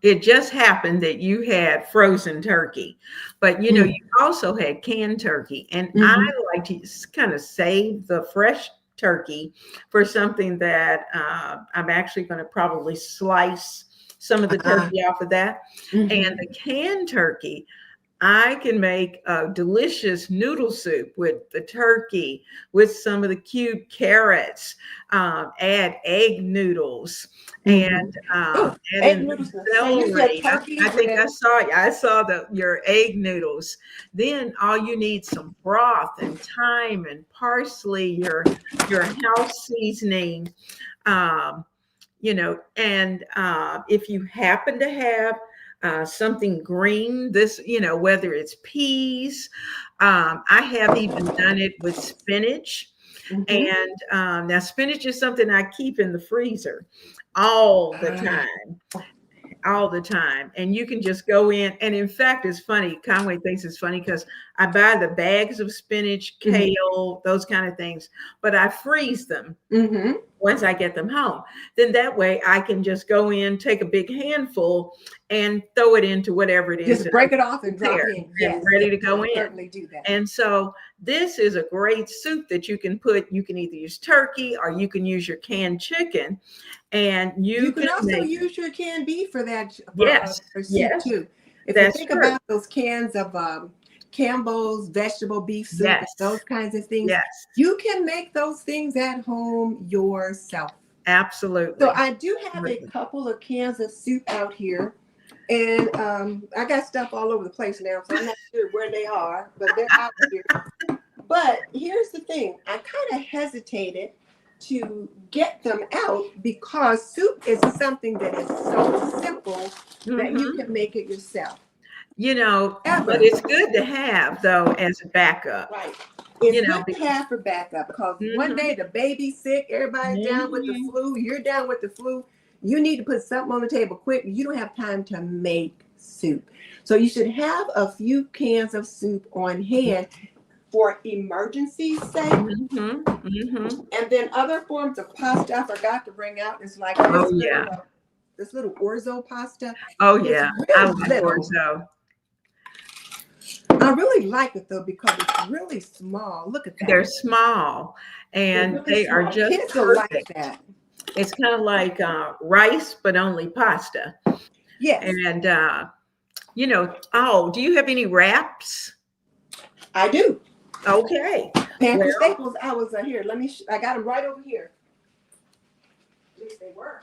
it just happened that you had frozen turkey, but you also had canned turkey. And I like to kind of save the fresh turkey for something that I'm actually going to probably slice some of the turkey off of that. And the canned turkey, I can make a delicious noodle soup with the turkey, with some of the cube carrots, add egg noodles, and add egg in noodles. celery. I think I saw your egg noodles. Then all you need some broth and thyme and parsley, your house seasoning, and if you happen to have something green, whether it's peas, I have even done it with spinach. And now spinach is something I keep in the freezer all the time. And you can just go in. And in fact, it's funny. Conway thinks it's funny because I buy the bags of spinach, kale, those kind of things, but I freeze them once I get them home. Then that way I can just go in, take a big handful and throw it into whatever it is. Just break it off and drop it in. Yes, ready to go in. Certainly do that. And so this is a great soup that you can put. You can either use turkey or you can use your canned chicken. And you can also use your canned beef for that. For soup yes, too. If you think about those cans of Campbell's vegetable beef soup, those kinds of things, you can make those things at home yourself. Absolutely. So I do have a couple of cans of soup out here, and I got stuff all over the place now, so I'm not sure where they are, but they're out here. But here's the thing: I kind of hesitated to get them out because soup is something that is so simple that you can make it yourself. But it's good to have, though, as a backup. Right. It's good to have for backup because one day the baby's sick, everybody's down with the flu, you're down with the flu. You need to put something on the table quick. You don't have time to make soup. So you should have a few cans of soup on hand for emergency's sake. And then other forms of pasta I forgot to bring out is like this little orzo pasta. Oh, yeah. I like orzo. I really like it though because it's really small. Look at that. They're small and they are just kids will like that. It's kind of like rice, but only pasta. Yes. And do you have any wraps? I do. Okay. Pantry Staples. I was here. I got them right over here. At least they were.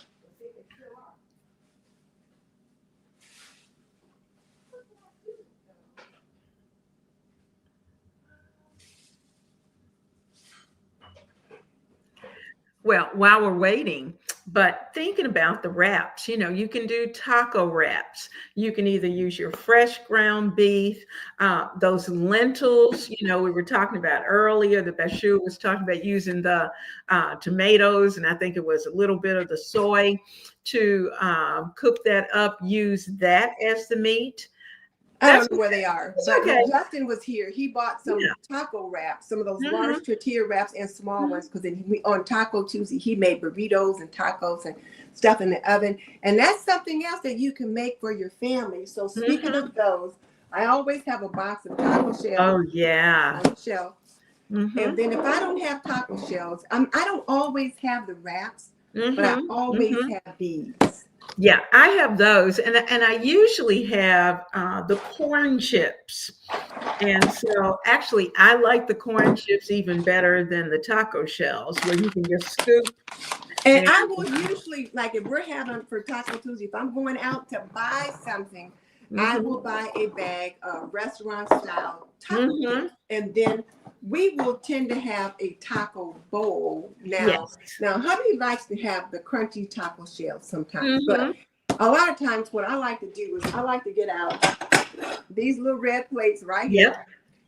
Well, while we're waiting, but thinking about the wraps, you can do taco wraps. You can either use your fresh ground beef, those lentils, we were talking about earlier, the Bashir was talking about using the tomatoes, and I think it was a little bit of the soy to cook that up, use that as the meat. I don't know where they are. But when Justin was here, he bought some taco wraps, some of those large tortilla wraps and small ones, because on Taco Tuesday, he made burritos and tacos and stuff in the oven. And that's something else that you can make for your family. So speaking of those, I always have a box of taco shells. Oh, yeah. On the shelf. And then if I don't have taco shells, I don't always have the wraps, but I always have these. Yeah, I have those, and I usually have the corn chips, and so actually I like the corn chips even better than the taco shells, where you can just scoop. And I will usually, like if we're having for Taco Tuesday, if I'm going out to buy something, I will buy a bag of restaurant style taco chips, and then we will tend to have a taco bowl now. Now, hubby likes to have the crunchy taco shells sometimes, but a lot of times what I like to do is I like to get out these little red plates right here,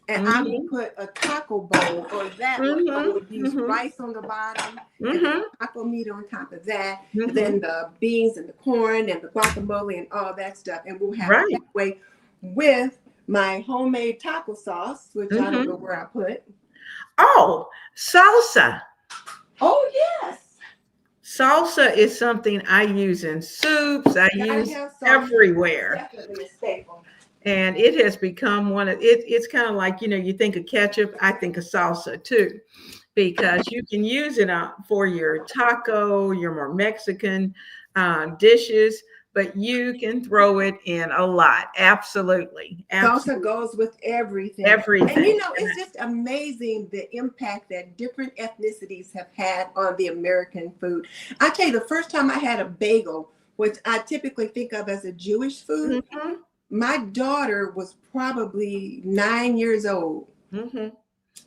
and I will put a taco bowl or that one. I will use rice on the bottom and taco meat on top of that, then the beans and the corn and the guacamole and all that stuff, and we'll have it that way with my homemade taco sauce, which I don't know where I put. Oh, salsa. Oh, yes. Salsa is something I use in soups. I use everywhere. Definitely a staple. And it has become it's kind of like, you think of ketchup, I think of salsa too, because you can use it for your taco, your more Mexican dishes. but you can throw it in a lot. Absolutely. Salsa Absolutely. goes with everything. And Everything. it's just amazing the impact that different ethnicities have had on the American food. I tell you, the first time I had a bagel, which I typically think of as a Jewish food, Mm-hmm. my daughter was probably 9 years old. Mm-hmm.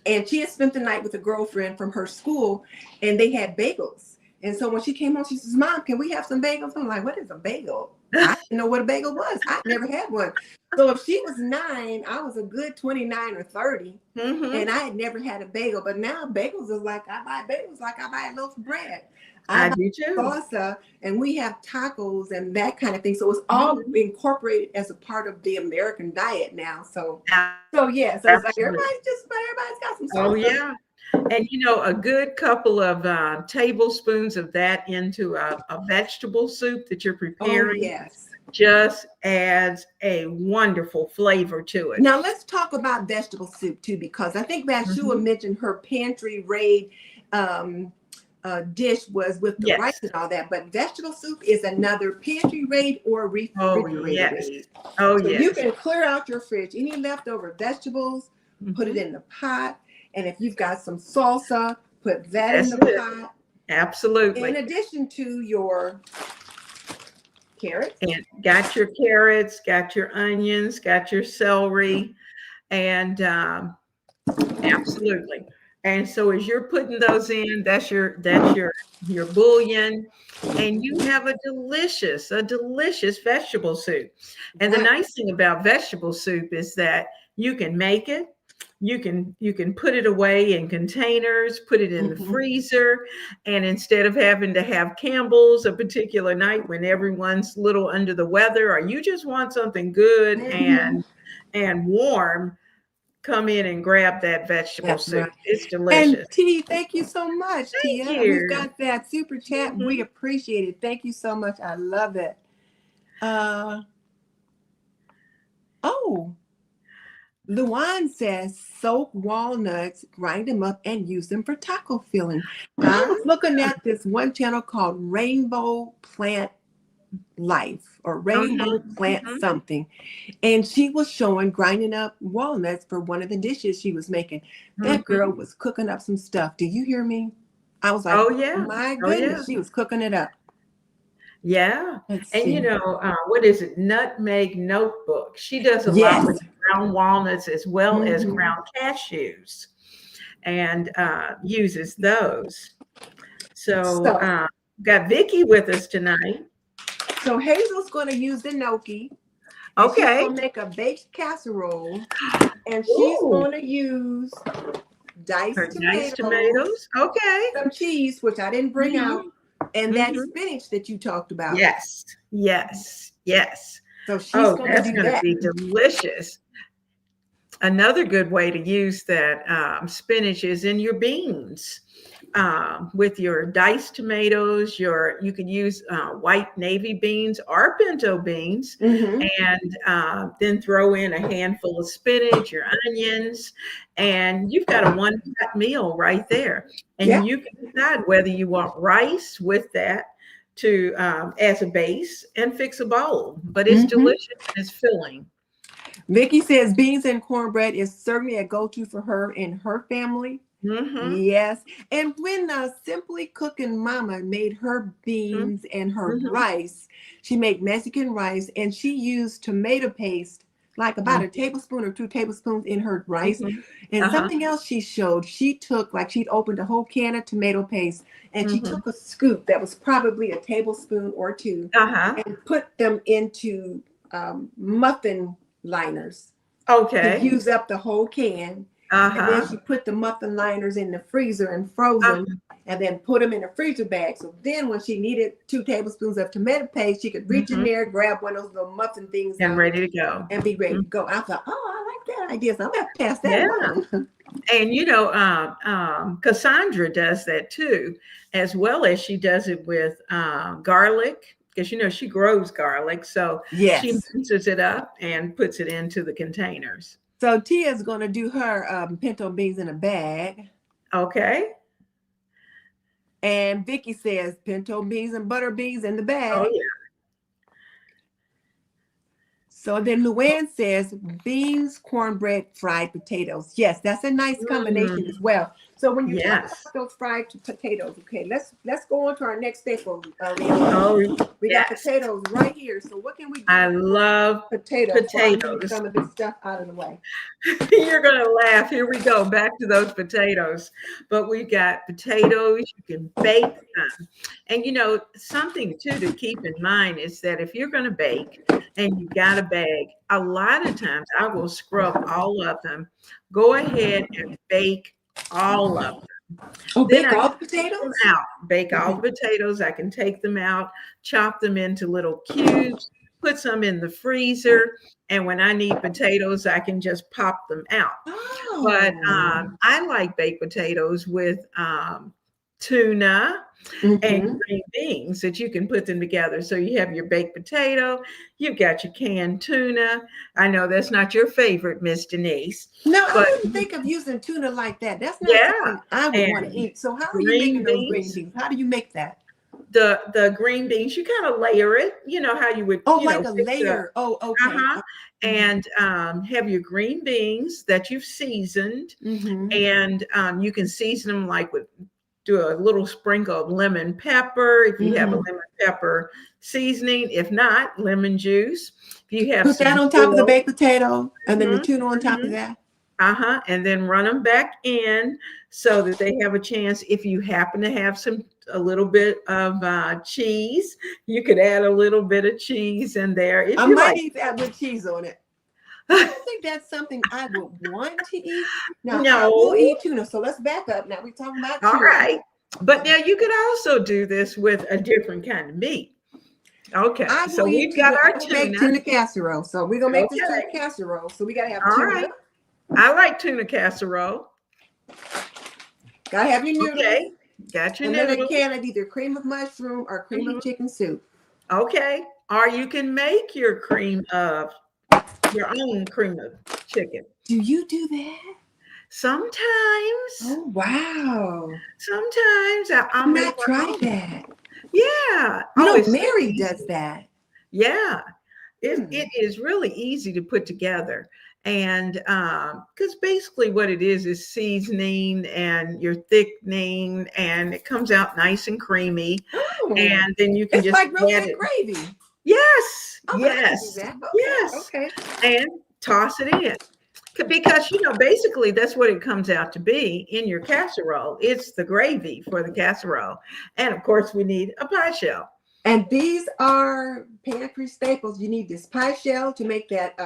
And she had spent the night with a girlfriend from her school, and they had bagels. And so when she came home, she says, "Mom, can we have some bagels?" I'm like, "What is a bagel?" I didn't know what a bagel was. I never had one. So if she was 9, I was a good 29 or 30, Mm-hmm. and I had never had a bagel. But now bagels is like I buy bagels like I buy a loaf of bread. I I buy do too. salsa, and we have tacos and that kind of thing. So it's all Mhm. incorporated as a part of the American diet now. So yeah, so it's like Absolutely. everybody's got some Oh, salsa. yeah. And a good couple of tablespoons of that into a vegetable soup that you're Oh preparing yes. just adds a wonderful flavor to it. Now let's talk about vegetable soup too, because I think Bashua Mhm. mentioned her pantry raid dish was with the rice Yes. and all that, but vegetable soup is another pantry raid or Oh, refrigerator yes. raid. Oh, So you yes. can clear out your fridge, any leftover vegetables, put it Mhm. in the pot, and if you've got some salsa, put that in That's the it. pot. In Absolutely. addition to your carrots. And got your carrots, got your onions, got your celery, and absolutely. And so as you're putting those in, that's your bouillon, and you have a delicious vegetable soup. And the That nice thing about vegetable soup is that you can make it, you can put it away in containers, put it in the mhm. freezer, and instead of having to have Campbell's a particular night when everyone's a little under the weather, or you just want something good Mhm. and warm, come in and grab that vegetable That's soup. right. It's And delicious. T, thank you so much, Thank Tia. We've you. got that super chat. We Mhm. appreciate it. Thank you so much. I love it. Uh oh, Luan says soak walnuts, grind them up, and use them for taco filling. Now I was looking at this one channel called Rainbow Plant Life or Rainbow Mhm, Plant mhm, something. And she was showing grinding up walnuts for one of the dishes she was making. That girl mhm. was cooking up some stuff. Do you hear me? I was like, Oh, oh yeah. my Oh, yeah. goodness, she was cooking it up. Yeah. Let's And, see. what is it? Nutmeg Notebook. She does a lot Yes. with ground walnuts as well as Hmm. ground cashews and uses those. So, So, got Vicky with us tonight. so Hazel's going to use the gnocchi and she's Okay. going to make a baked casserole and she's Ooh, going to use her diced nice tomatoes, tomatoes. Okay. some cheese, which I didn't bring out, Mhm, and that mhm. spinach that you talked about. Yes, yes, yes. So she's Oh, going to that's do going to that. be delicious. Another good way to use that spinach is in your beans. With your diced tomatoes, you could use white navy beans or pinto beans, Hmm. and then throw in a handful of spinach, your onions, and you've got a one-pot meal right there. Yeah. And you can decide whether you want rice with that to as a base and fix a bowl. But it's Hmm. delicious and it's filling. Vicky says beans and cornbread is certainly a go-to for her and her family. Mm-hmm. Yes. And when Simply Cooking Mama made her beans and her Mm-hmm. rice, she made Mexican rice and she used tomato paste, like about a tablespoon or 2 tablespoons in her rice. Mm-hmm. And Uh-huh. something else she showed, she took, like she'd opened a whole can of tomato paste and she Mm-hmm. took a scoop that was probably a tablespoon or two Uh-huh. and put them into muffin liners to Okay. use up the whole can. And then Uh-huh. she put the muffin liners in the freezer and froze them Uh-huh. and then put them in a freezer bag. So then when she needed 2 tablespoons of tomato paste, she could reach in Mm-hmm. there, grab one of those little muffin things And out ready to go. and be ready Mm. to go. I thought, oh, I like that idea. So I'm going to pass that Yeah. along. And Cassandra does that too, as well as she does it with garlic, because she grows garlic. So she Yes. minces it up and puts it into the containers. So Tia's going to do her pinto beans in a bag. Okay. And Vicky says pinto beans and butter beans in the Oh, bag. yeah. So then Luann says beans, cornbread, fried potatoes. Yes, that's a nice combination as well. So when you talk Yes. about those fried potatoes, okay, let's go on to our next staple. Leona. Oh, We got yes. potatoes right here. So what can we do I with love potatoes? Before I move potatoes. some of this stuff out of the way. You're going to laugh. Here we go. Back to those potatoes. But we've got potatoes. You can bake them. And, something too to keep in mind is that if you're going to bake and you've got a bag, a lot of times I will scrub all of them. Go ahead and bake all of them. Oh, Then bake I all the can take them potatoes? out. Bake all the potatoes. I can take them out, chop them into little cubes, put some in the freezer. And when I need potatoes, I can just pop them out. But Oh. I like baked potatoes with tuna and Mm-hmm. green beans that you can put them together. So you have your baked potato, you've got your canned tuna. I know that's not your favorite, Miss Denise, No, I but wouldn't think of using tuna like that. That's not yeah, something I would want to and eat. So how are you green making those green beans. beans? How do you make that? The green beans, you kind of layer it, how you would, Oh, like a fix a layer. Oh, okay. uh-huh, and have your green beans that you've seasoned, Mm-hmm. and you can season them like with do a little sprinkle of lemon pepper if you have a Mm-hmm. lemon pepper seasoning. If not, lemon juice. If you have Put that some on top of the dill, baked potato and then the mhm, tuna on top of mhm, that. and then run them back in so that they have a chance. If you happen to have a little bit of cheese, you could add a little bit of cheese in there if I you might like. eat that with cheese on it. I don't think that's something I would want to eat. Now, I will No. eat tuna. So let's back up. Now we're talking about All tuna. right. But now you could also do this with a different kind of meat. Okay. I So will eat we've got tuna. our I will make tuna. tuna casserole. So we're gonna make this tuna Okay. casserole. So we gotta have All tuna. right. I like tuna casserole. Gotta have your noodles. Okay. Got your And then a noodles. can of either cream of mushroom or cream of Mhm. chicken soup. Okay. Or you can make your own cream of chicken. Do you do that? Sometimes, Oh, wow. I'll I've make not my tried own. that. Yeah. You Oh, know, it's so Mary does easy. that. Yeah. Hmm. It is really easy to put together. And because basically what it is seasoning and your thickening, and it comes out nice and creamy. Oh, And then you can it's just like add roasted it. gravy. Yes, Oh, I can do yes, that. Okay, yes. okay. And toss it in. Because, basically that's what it comes out to be in your casserole. It's the gravy for the casserole. And of course, we need a pie shell. And these are pantry staples. You need this pie shell to make that,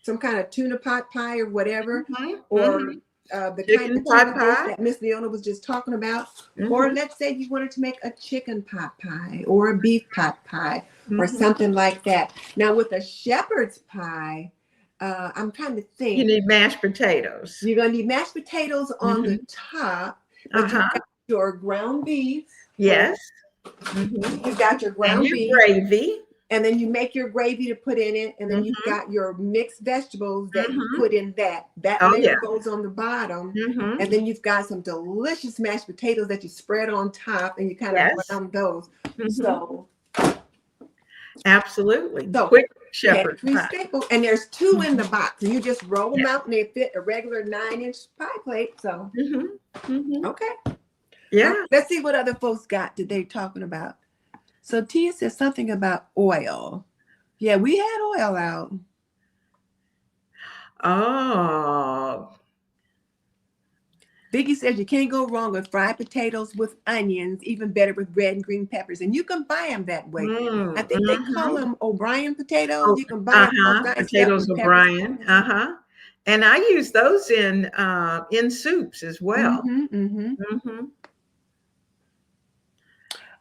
some kind of tuna pot pie or whatever, Hmm. or the kind Chicken of pot tuna dish pie. that Miss Leona was just talking about. Or Hmm. let's say you wanted to make a chicken pot pie or a beef pot pie or Hmm. something like that. Now with a shepherd's pie, I'm trying to You think. need mashed potatoes. You're gonna need mashed potatoes on the Hmm. top, but you've Uh-huh. got your ground beef. Yes. Hmm. You've got your And ground your beef. gravy. And then you make your gravy to put in it, and then you've Hmm. got your mixed vegetables that you Hmm. put in that. That Oh, yeah. layer goes on the bottom, Hmm. and then you've got some delicious mashed potatoes that you spread on top, and you kind of Yes. brown those. Hmm. So, Absolutely. so Quick shepherd pantry pie. staple, and there's two in the Hmm. box, and you just roll them Yeah. out, and they fit a regular 9-inch pie plate. So, Hmm. Hmm. okay, Yeah. let's see what other folks got that they're talking about. So Tia says something about oil. Yeah, we had oil out. Oh. Biggie says you can't go wrong with fried potatoes with onions, even better with red and green peppers. And you can buy them that way. I think they call Mm-hmm. them O'Brien potatoes. Oh, You can buy them all diced up potatoes with peppers. O'Brien. And I use those in soups as well. Mm-hmm, mm-hmm. Hmm.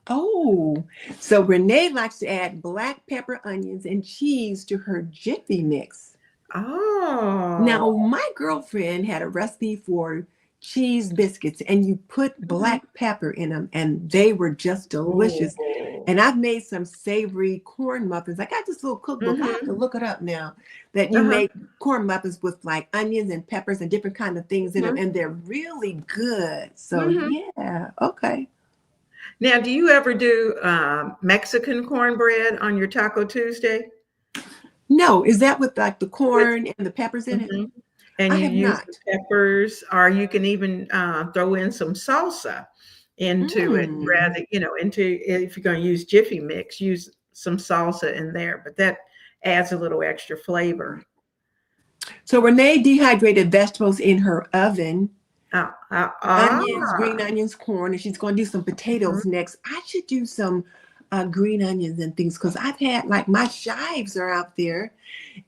Oh, so Renee likes to add black pepper, onions, and cheese to her Jiffy mix. Oh. Now, my girlfriend had a recipe for cheese biscuits, and you put Mhm. black pepper in them, and they were just delicious. Oh. And I've made some savory corn muffins. I got this little cookbook. I have to Hmm. look it up now. That you Uh-huh. make corn muffins with like onions and peppers and different kind of things in them, Hmm. and they're really good. So Hmm. yeah, okay. Now, do you ever do Mexican cornbread on your Taco Tuesday? No, is that with like the corn and the peppers in it? Mhm. And I you have use not. the peppers, or you can even throw in some salsa into it, Mm. rather, into, if you're going to use Jiffy Mix, use some salsa in there, but that adds a little extra flavor. So Renee dehydrated vegetables in her oven, Ah, ah, onions, ah. green onions, corn, and she's going to do some Mhm. potatoes next. I should do some green onions and things because I've had like my chives are out there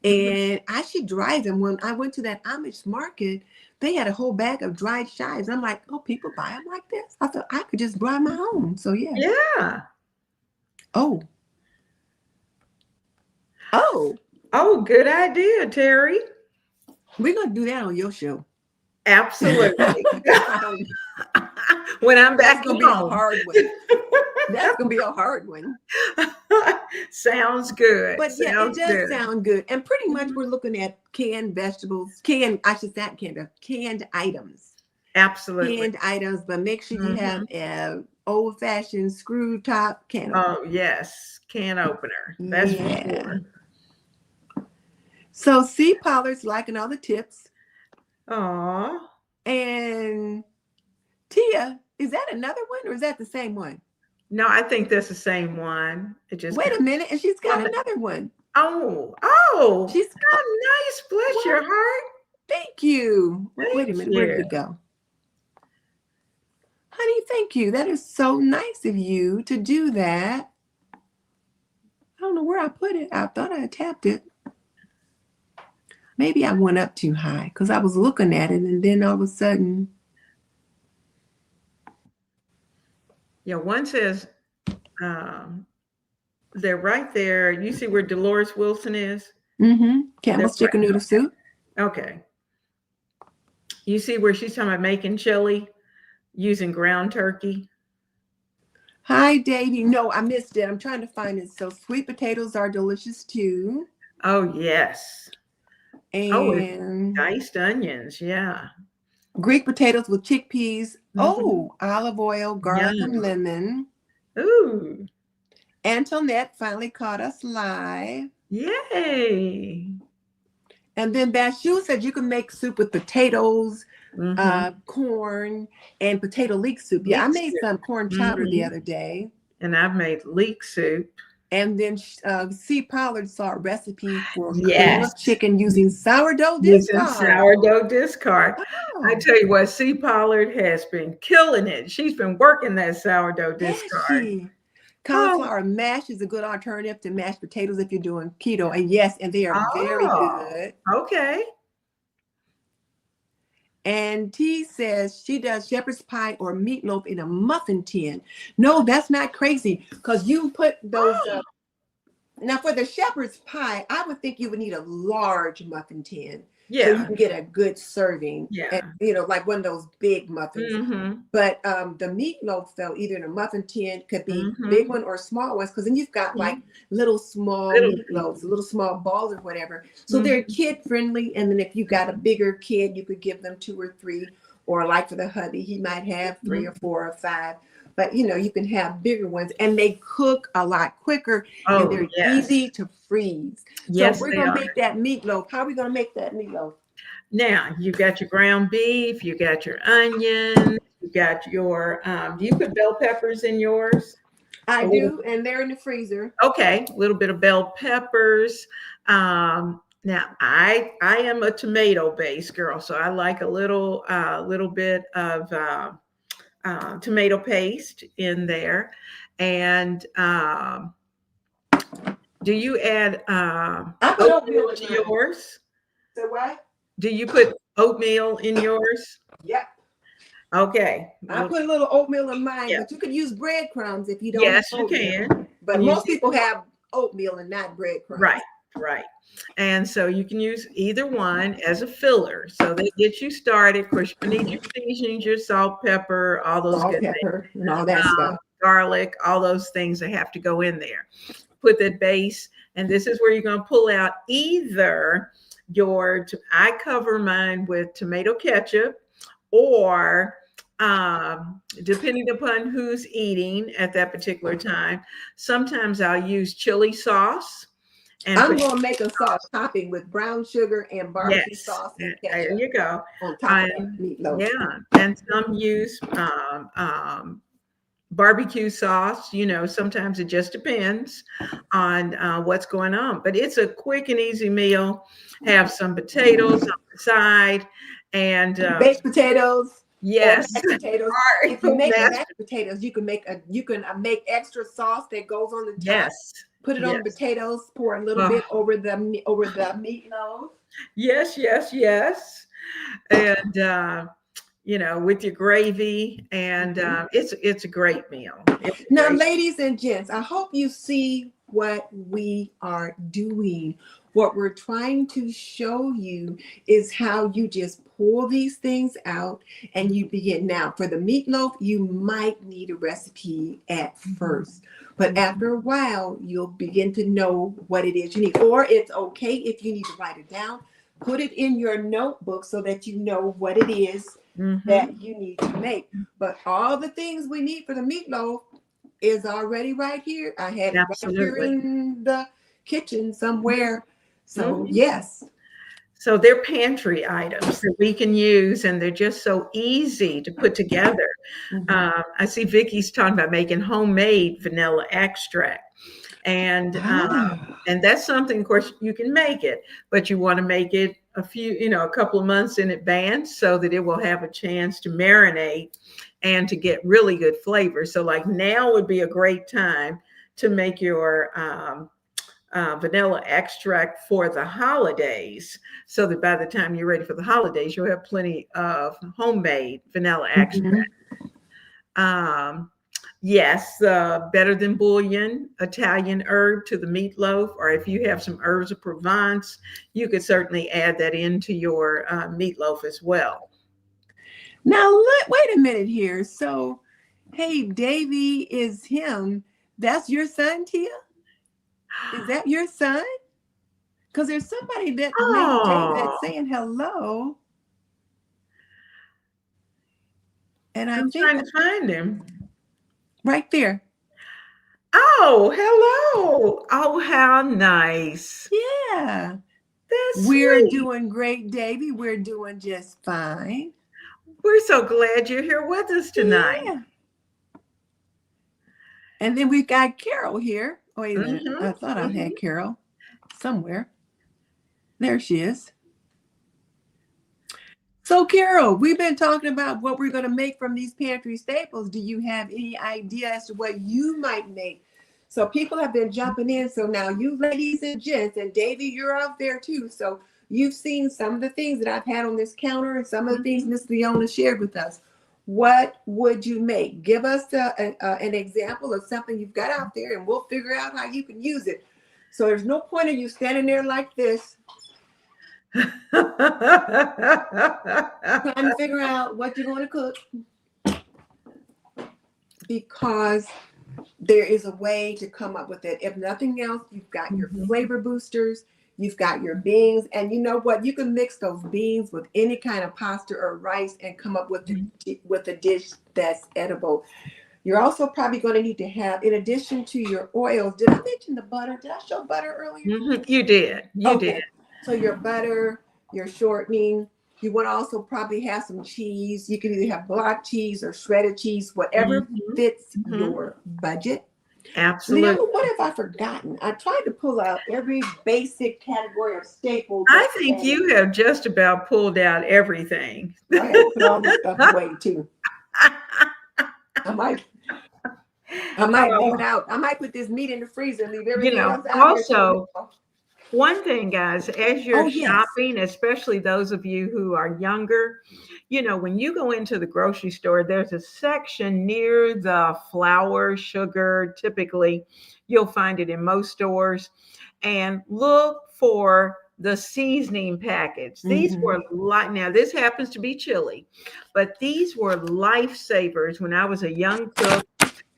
and I should dry them. When I went to that Amish market, they had a whole bag of dried chives. I'm like, oh, people buy them like this? I thought I could just dry my own. So yeah. Yeah. Oh, oh, Oh, good idea, Terry. we're going to do that on your show. Absolutely. I don't, When I'm that's back going to be a home. hard one. That's going to be a hard one. Sounds good. But yeah, it Sounds does good. sound good. And pretty much Mhm. we're looking at canned vegetables, I should say not canned items. Absolutely. Canned items, but make sure you have Mhm. a old fashioned screw top can opener. Oh, yes. Can opener. That's for Yeah. sure. So C Pollard's liking all the tips. Aw. And Tia, is that another one or is that the same one? No, I think that's the same one. It just Wait kind a minute, and she's got of, another one. oh, She's how nice. Bless what? your heart. Thank you. Wait a Thank minute, where did you. it go? Honey, thank you. That is so nice of you to do that. I don't know where I put it. I thought I tapped it. Maybe I went up too high because I was looking at it and then all of a sudden. Yeah, one says, um, they're right there. You see where Dolores Wilson is? They're Campbell's chicken noodle soup. okay. You see where she's talking about making chili using ground turkey? Hi, Davy. No, I missed it. I'm trying to find it. So sweet potatoes are delicious too. Oh, yes. Oh, with And diced onions. Yeah. Greek potatoes with chickpeas. Mhm. Oh, olive oil, garlic, and Yum. lemon. Ooh. Antoinette finally caught us live. Yay. And then Bashu said you can make soup with potatoes, Mhm. corn, and potato leek soup. Yeah, I Leek made soup. some corn chowder the Mhm. other day. And I've made leek soup. And then C. Pollard saw a recipe for cream Yes. of chicken using sourdough Using discard. sourdough discard. I Oh, tell you what, C. Pollard has been killing it. She's been working that sourdough yes, discard. she. Oh, Cauliflower mash is a good alternative to mashed potatoes if you're doing keto. And yes, and they are very oh, good. okay. And T says she does shepherd's pie or meatloaf in a muffin tin. No, that's not crazy because you put those. Now, for the shepherd's pie, I would think you would need a large muffin tin so you Yeah. can get a good serving. And, Yeah. like one of those big muffins. Mm-hmm. But the meatloaf, though, either in a muffin tin could be big Mm-hmm. one or small ones, because then you've got like little small Little meatloaves, little small balls or whatever. So they're mm-hmm. kid friendly. And then if you got a bigger kid, you could give them 2 or 3, or like for the hubby, he might have 3 or 4 or 5. But you can have bigger ones, and they cook a lot quicker, and Oh, they're yes. easy to freeze. So Yes, we're they gonna are. make that meatloaf. How are we gonna make that meatloaf? Now, you got your ground beef, you got your onions, you got your, do you put bell peppers in yours? I A little, do, and they're in the freezer. okay, a little bit of bell peppers. Now I am a tomato based girl, so I like a little bit of tomato paste in there. And do you add I put oatmeal oatmeal in to mine. yours? So what? Do you put oatmeal in yours? Yep. Okay. I put a little oatmeal in mine, Yeah. but you could use breadcrumbs if you don't have Yes, you oatmeal. can. But And most people have oatmeal and not breadcrumbs. right, right. And so you can use either one as a filler. So they get you started. Of course, you need your seasonings, your salt, pepper, all those Salt, good things, pepper, and all that stuff. garlic, all those things that have to go in there. Put that base, and this is where you're going to pull out either I cover mine with tomato ketchup, or depending upon who's eating at that particular time, sometimes I'll use chili sauce. and I'm going to make a sauce topping with brown sugar and barbecue yes, sauce and there ketchup you go. on top of that meatloaf. Yeah, and some use barbecue sauce. Sometimes it just depends on what's going on. But it's a quick and easy meal. Have some potatoes on the side, and Baked potatoes or yes, mashed potatoes. sorry, If you make mashed. mashed potatoes, you can make extra sauce that goes on the top. Yes, Put it on yes. potatoes. Pour a little Oh, bit over the meatloaf. yes, yes, yes. And with your gravy, and it's a great meal. It's a Now, great. ladies and gents, I hope you see what we are doing. What we're trying to show you is how you just pull these things out and you begin. Now, for the meatloaf, you might need a recipe at first, but after a while, you'll begin to know what it is you need. Or it's okay if you need to write it down, put it in your notebook so that you know what it is that you need to make. But all the things we need for the meatloaf is already right here. I had it right here Absolutely. in the kitchen somewhere. So Mhm. yes. So they're pantry items that we can use, and they're just so easy to put together. Mhm. I see Vicky's talking about making homemade vanilla extract, and Ah. and that's something. Of course, you can make it, but you want to make it a couple of months in advance so that it will have a chance to marinate and to get really good flavor. So, like now would be a great time to make your vanilla extract for the holidays, so that by the time you're ready for the holidays, you'll have plenty of homemade vanilla extract. Mhm. Yes, better than bouillon, Italian herb to the meatloaf, or if you have some herbs of Provence, you could certainly add that into your meatloaf as well. Now wait a minute here. So, hey, Davy is him. That's your son, Tia? Is that your son? Because there's somebody that named Davy Oh, that's saying hello, and I I'm think trying to find him. right there. Oh, hello. Oh, how nice. Yeah. That's We're sweet. doing great, Davy. We're doing just fine. We're so glad you're here with us tonight. Yeah. And then we've got Carol here. Oh, wait a minute. Hmm. I thought I Hmm. had Carol somewhere. There she is. So, Carol, we've been talking about what we're going to make from these pantry staples. Do you have any idea as to what you might make? So, people have been jumping in. So, now you ladies and gents, and Davy, you're out there too. So, you've seen some of the things that I've had on this counter and some of the things Miss Leona shared with us. What would you make? Give us an example of something you've got out there, and we'll figure out how you can use it. So, there's no point in you standing there like this trying to figure out what you're going to cook, because there is a way to come up with it. If nothing else, you've got your flavor boosters, you've got your beans, and you know what? You can mix those beans with any kind of pasta or rice and come up with a dish that's edible. You're also probably going to need to have, in addition to your oils, did I mention the butter? Did I show butter earlier? You did. You did. Okay, so your butter, your shortening. You want to also probably have some cheese. You can either have block cheese or shredded cheese, whatever Mhm. fits Mhm. your budget. Leona, Absolutely. what have I forgotten? I tried to pull out every basic category of staple I that we think had in you here. have just about pulled out everything. I had to put all this stuff away too. I might, I might leave it Oh, out. I might put this meat in the freezer and leave everything else out here to the also, middle. one thing, guys, as you're Oh yes. shopping, especially those of you who are younger, when you go into the grocery store, there's a section near the flour, sugar, typically. You'll find it in most stores. And look for the seasoning packets. These Mm-hmm. were now this happens to be chili, but these were lifesavers when I was a young cook.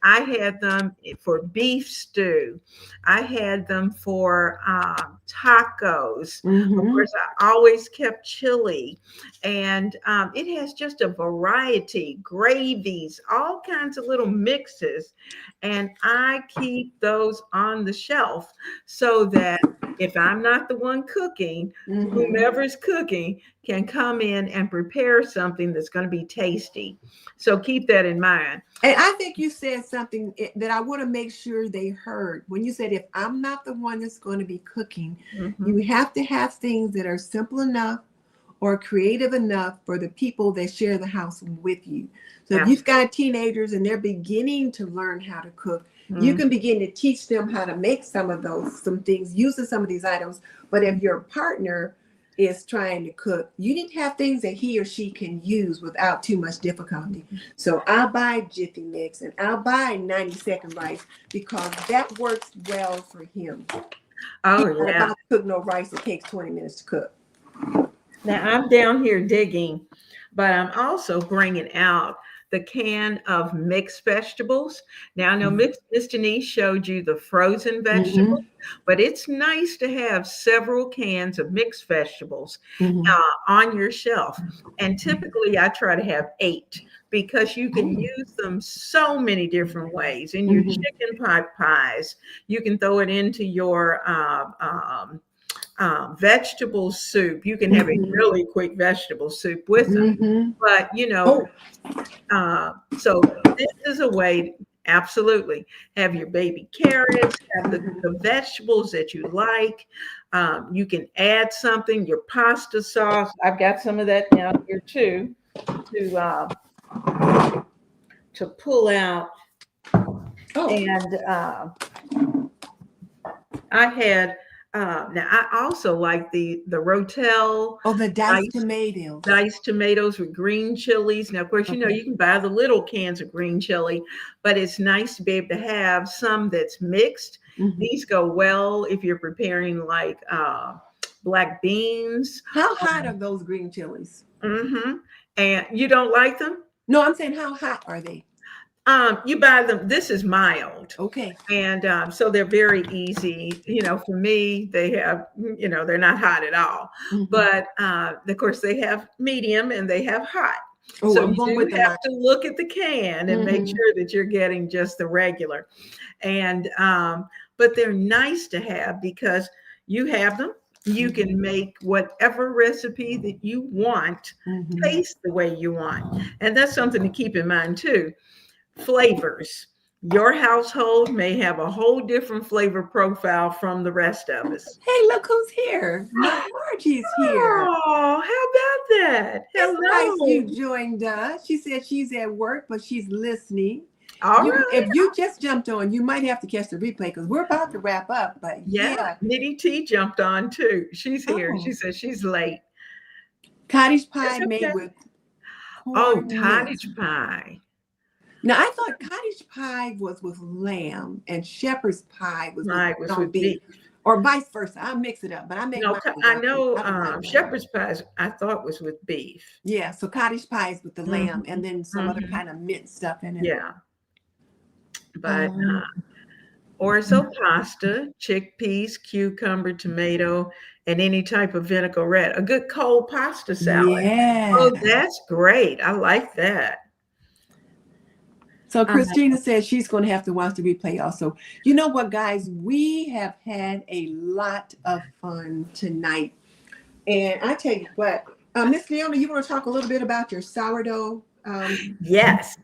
I had them for beef stew. I had them for tacos. Of Mm-hmm. course, I always kept chili. And it has just a variety, gravies, all kinds of little mixes. And I keep those on the shelf so that if I'm not the one cooking, Mhm. whomever's cooking can come in and prepare something that's going to be tasty. So keep that in mind. And I think you said something that I want to make sure they heard. When you said, if I'm not the one that's going to be cooking, Mhm. you have to have things that are simple enough or creative enough for the people that share the house with you. So if you've got teenagers and they're beginning to learn how to cook, you Mhm. can begin to teach them how to make some things using some of these items. But if your partner is trying to cook, you need to have things that he or she can use without too much difficulty. So I'll buy Jiffy Mix and I'll buy 90-second rice because that works well for him. Oh, He's not yeah. about to cook no rice that takes 20 minutes to cook. Now I'm down here digging, but I'm also bringing out the can of mixed vegetables. Now I know Miss Denise showed you the frozen vegetables, Mm-hmm. but it's nice to have several cans of mixed vegetables Mm-hmm. on your shelf. And typically I try to have 8 because you can Oh. use them so many different ways. In your Mm-hmm. chicken pot pies, you can throw it into your vegetable soup. You can have a Mm-hmm. really quick vegetable soup with them. Mm-hmm. But, Oh. so this is a way, absolutely, have your baby carrots, have the vegetables that you like. You can add something, your pasta sauce. I've got some of that down here too, to pull out. Oh. And I had, now I also like the Rotel Oh, the diced diced tomatoes. diced tomatoes with green chilies. Now, of course, Okay. you can buy the little cans of green chili, but it's nice to be able to have some that's mixed. Mm-hmm. These go well if you're preparing like black beans. How hot are those green chilies? Hmm. And you don't like them? No, I'm saying how hot are they? You buy them. This is mild. Okay. And so they're very easy. For me, they have, they're not hot at all. Mm-hmm. But of course, they have medium and they have hot. Oh, So I'm you going do with the have mild. to look at the can and make Mm-hmm. sure that you're getting just the regular. And but they're nice to have because you have them. You can make whatever recipe that you want Mm-hmm. taste the way you want. And that's something to keep in mind too. Flavors. Your household may have a whole different flavor profile from the rest of us. Hey, look who's here. Margie's here. Oh, how about that? It's nice Hello. you joined us. She said she's at work, but she's listening. All right. If you just jumped on, you might have to catch the replay because we're about to wrap up. But Yeah, Nitty T jumped on too. She's here. Oh. She says she's late. Cottage pie It's made okay. with Oh, corn cottage nuts. pie. Now I thought cottage pie was with lamb and shepherd's pie was with Mine was ground with beef, beef. or vice versa. I'll mix it up, but I make No, mine with I ground beef. know I don't like lamb. shepherd's pies I thought was with beef. Yeah, so cottage pie is with the lamb and then some other Mhm. kind of mint stuff in it. Yeah. But Um, orzo pasta, chickpeas, cucumber, tomato, and any type of vinaigrette. A good cold pasta salad. yeah. Oh, that's great. I like that. So Christina says she's going to have to watch the replay also. You know what, guys? We have had a lot of fun tonight. And I tell you what, Miss Leona, you want to talk a little bit about your sourdough? Yes.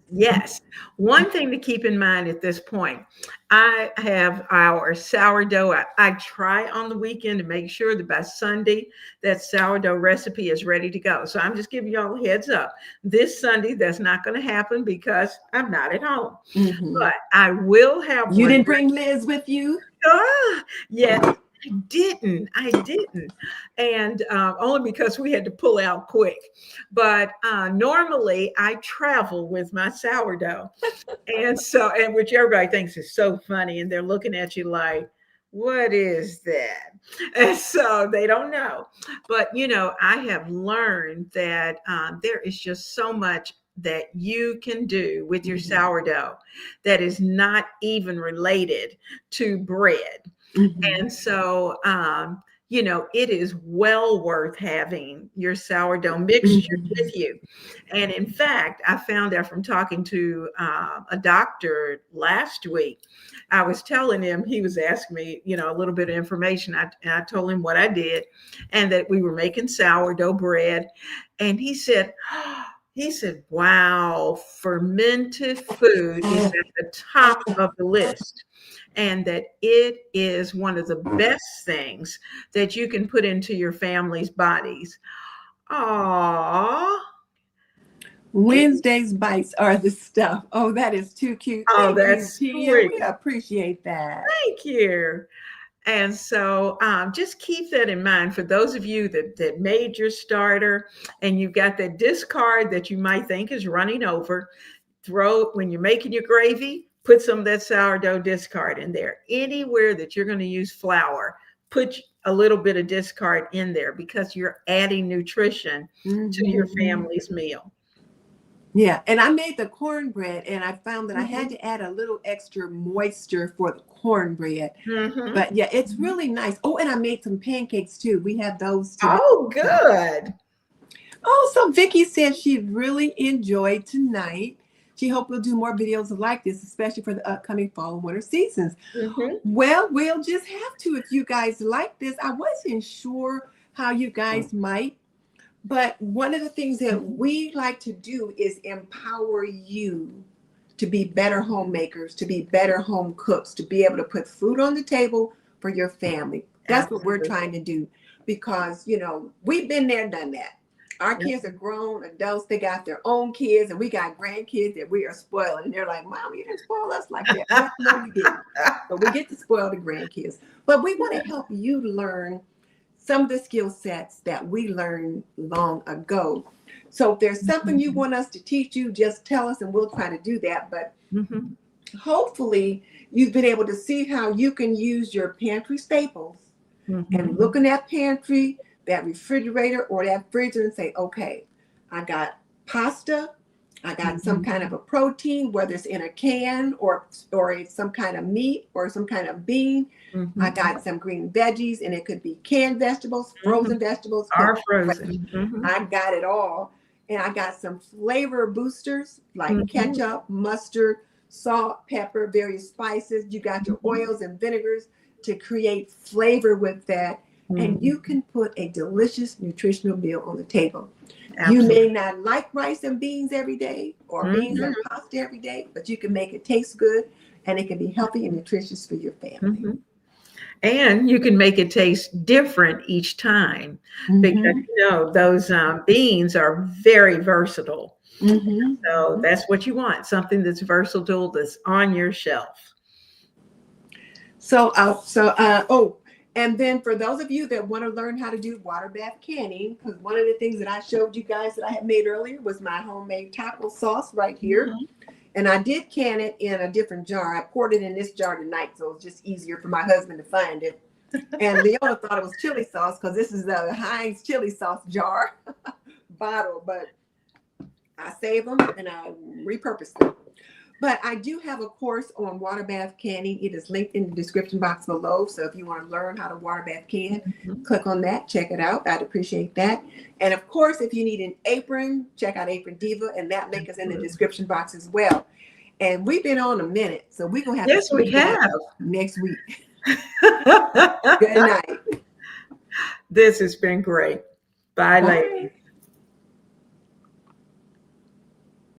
One thing to keep in mind at this point, I have our sourdough. I try on the weekend to make sure that by Sunday that sourdough recipe is ready to go. So I'm just giving y'all a heads up. This Sunday, that's not going to happen because I'm not at home. Mm-hmm. But I will have You one. didn't bring Liz with you? Yeah, I didn't. And only because we had to pull out quick. But normally I travel with my sourdough. And which everybody thinks is so funny. And they're looking at you like, what is that? And so they don't know. But, I have learned that there is just so much that you can do with your sourdough that is not even related to bread. Mm-hmm. And so, it is well worth having your sourdough mixture with you. And in fact, I found out from talking to a doctor last week. I was telling him, he was asking me, a little bit of information. I told him what I did and that we were making sourdough bread. And he said, wow, fermented food is at the top of the list. And that it is one of the best things that you can put into your family's bodies. Aww. Wednesday's bites are the stuff. Oh, that is too cute. Oh, Thank that's you, Tia. sweet. We appreciate that. Thank you. And so just keep that in mind for those of you that made your starter and you've got that discard that you might think is running over. When you're making your gravy, put some of that sourdough discard in there. Anywhere that you're going to use flour, put a little bit of discard in there because you're adding nutrition to your family's meal. Yeah, and I made the cornbread, and I found that I had to add a little extra moisture for the cornbread. But yeah, it's really nice. Oh, and I made some pancakes too. We have those too. Oh, good. Oh, so Vicki said she really enjoyed tonight. She hoped we'll do more videos like this, especially for the upcoming fall and winter seasons. Well, we'll just have to if you guys like this. I wasn't sure how you guys might. But one of the things that we like to do is empower you to be better homemakers, to be better home cooks, to be able to put food on the table for your family. That's what we're trying to do because, we've been there, done that. Our kids are grown adults. They got their own kids and we got grandkids that we are spoiling. And they're like, Mom, you didn't spoil us like that. No, we didn't. But we get to spoil the grandkids. But we want to help you learn some of the skill sets that we learned long ago. So if there's something you want us to teach you, just tell us and we'll try to do that. But hopefully you've been able to see how you can use your pantry staples and look in that pantry, that refrigerator or that freezer and say, okay, I got pasta, I got some kind of a protein, whether it's in a can or it's some kind of meat or some kind of bean. I got some green veggies, and it could be canned vegetables, frozen vegetables. Or frozen. I got it all. And I got some flavor boosters like ketchup, mustard, salt, pepper, various spices. You got your oils and vinegars to create flavor with that. And you can put a delicious nutritional meal on the table. Absolutely. You may not like rice and beans every day or beans and pasta every day, but you can make it taste good and it can be healthy and nutritious for your family. And you can make it taste different each time because those beans are very versatile. So that's what you want, something that's versatile, that's on your shelf. And then for those of you that want to learn how to do water bath canning, because one of the things that I showed you guys that I had made earlier was my homemade taco sauce right here. And I did can it in a different jar. I poured it in this jar tonight, so it was just easier for my husband to find it. And Leona thought it was chili sauce because this is the Heinz chili sauce jar bottle. But I saved them and I repurposed them. But I do have a course on water bath canning. It is linked in the description box below. So if you want to learn how to water bath can, click on that, check it out. I'd appreciate that. And of course, if you need an apron, check out Apron Diva, and that link is in the description box as well. And we've been on a minute, so we're going to have next week. Good night. This has been great. Bye, ladies.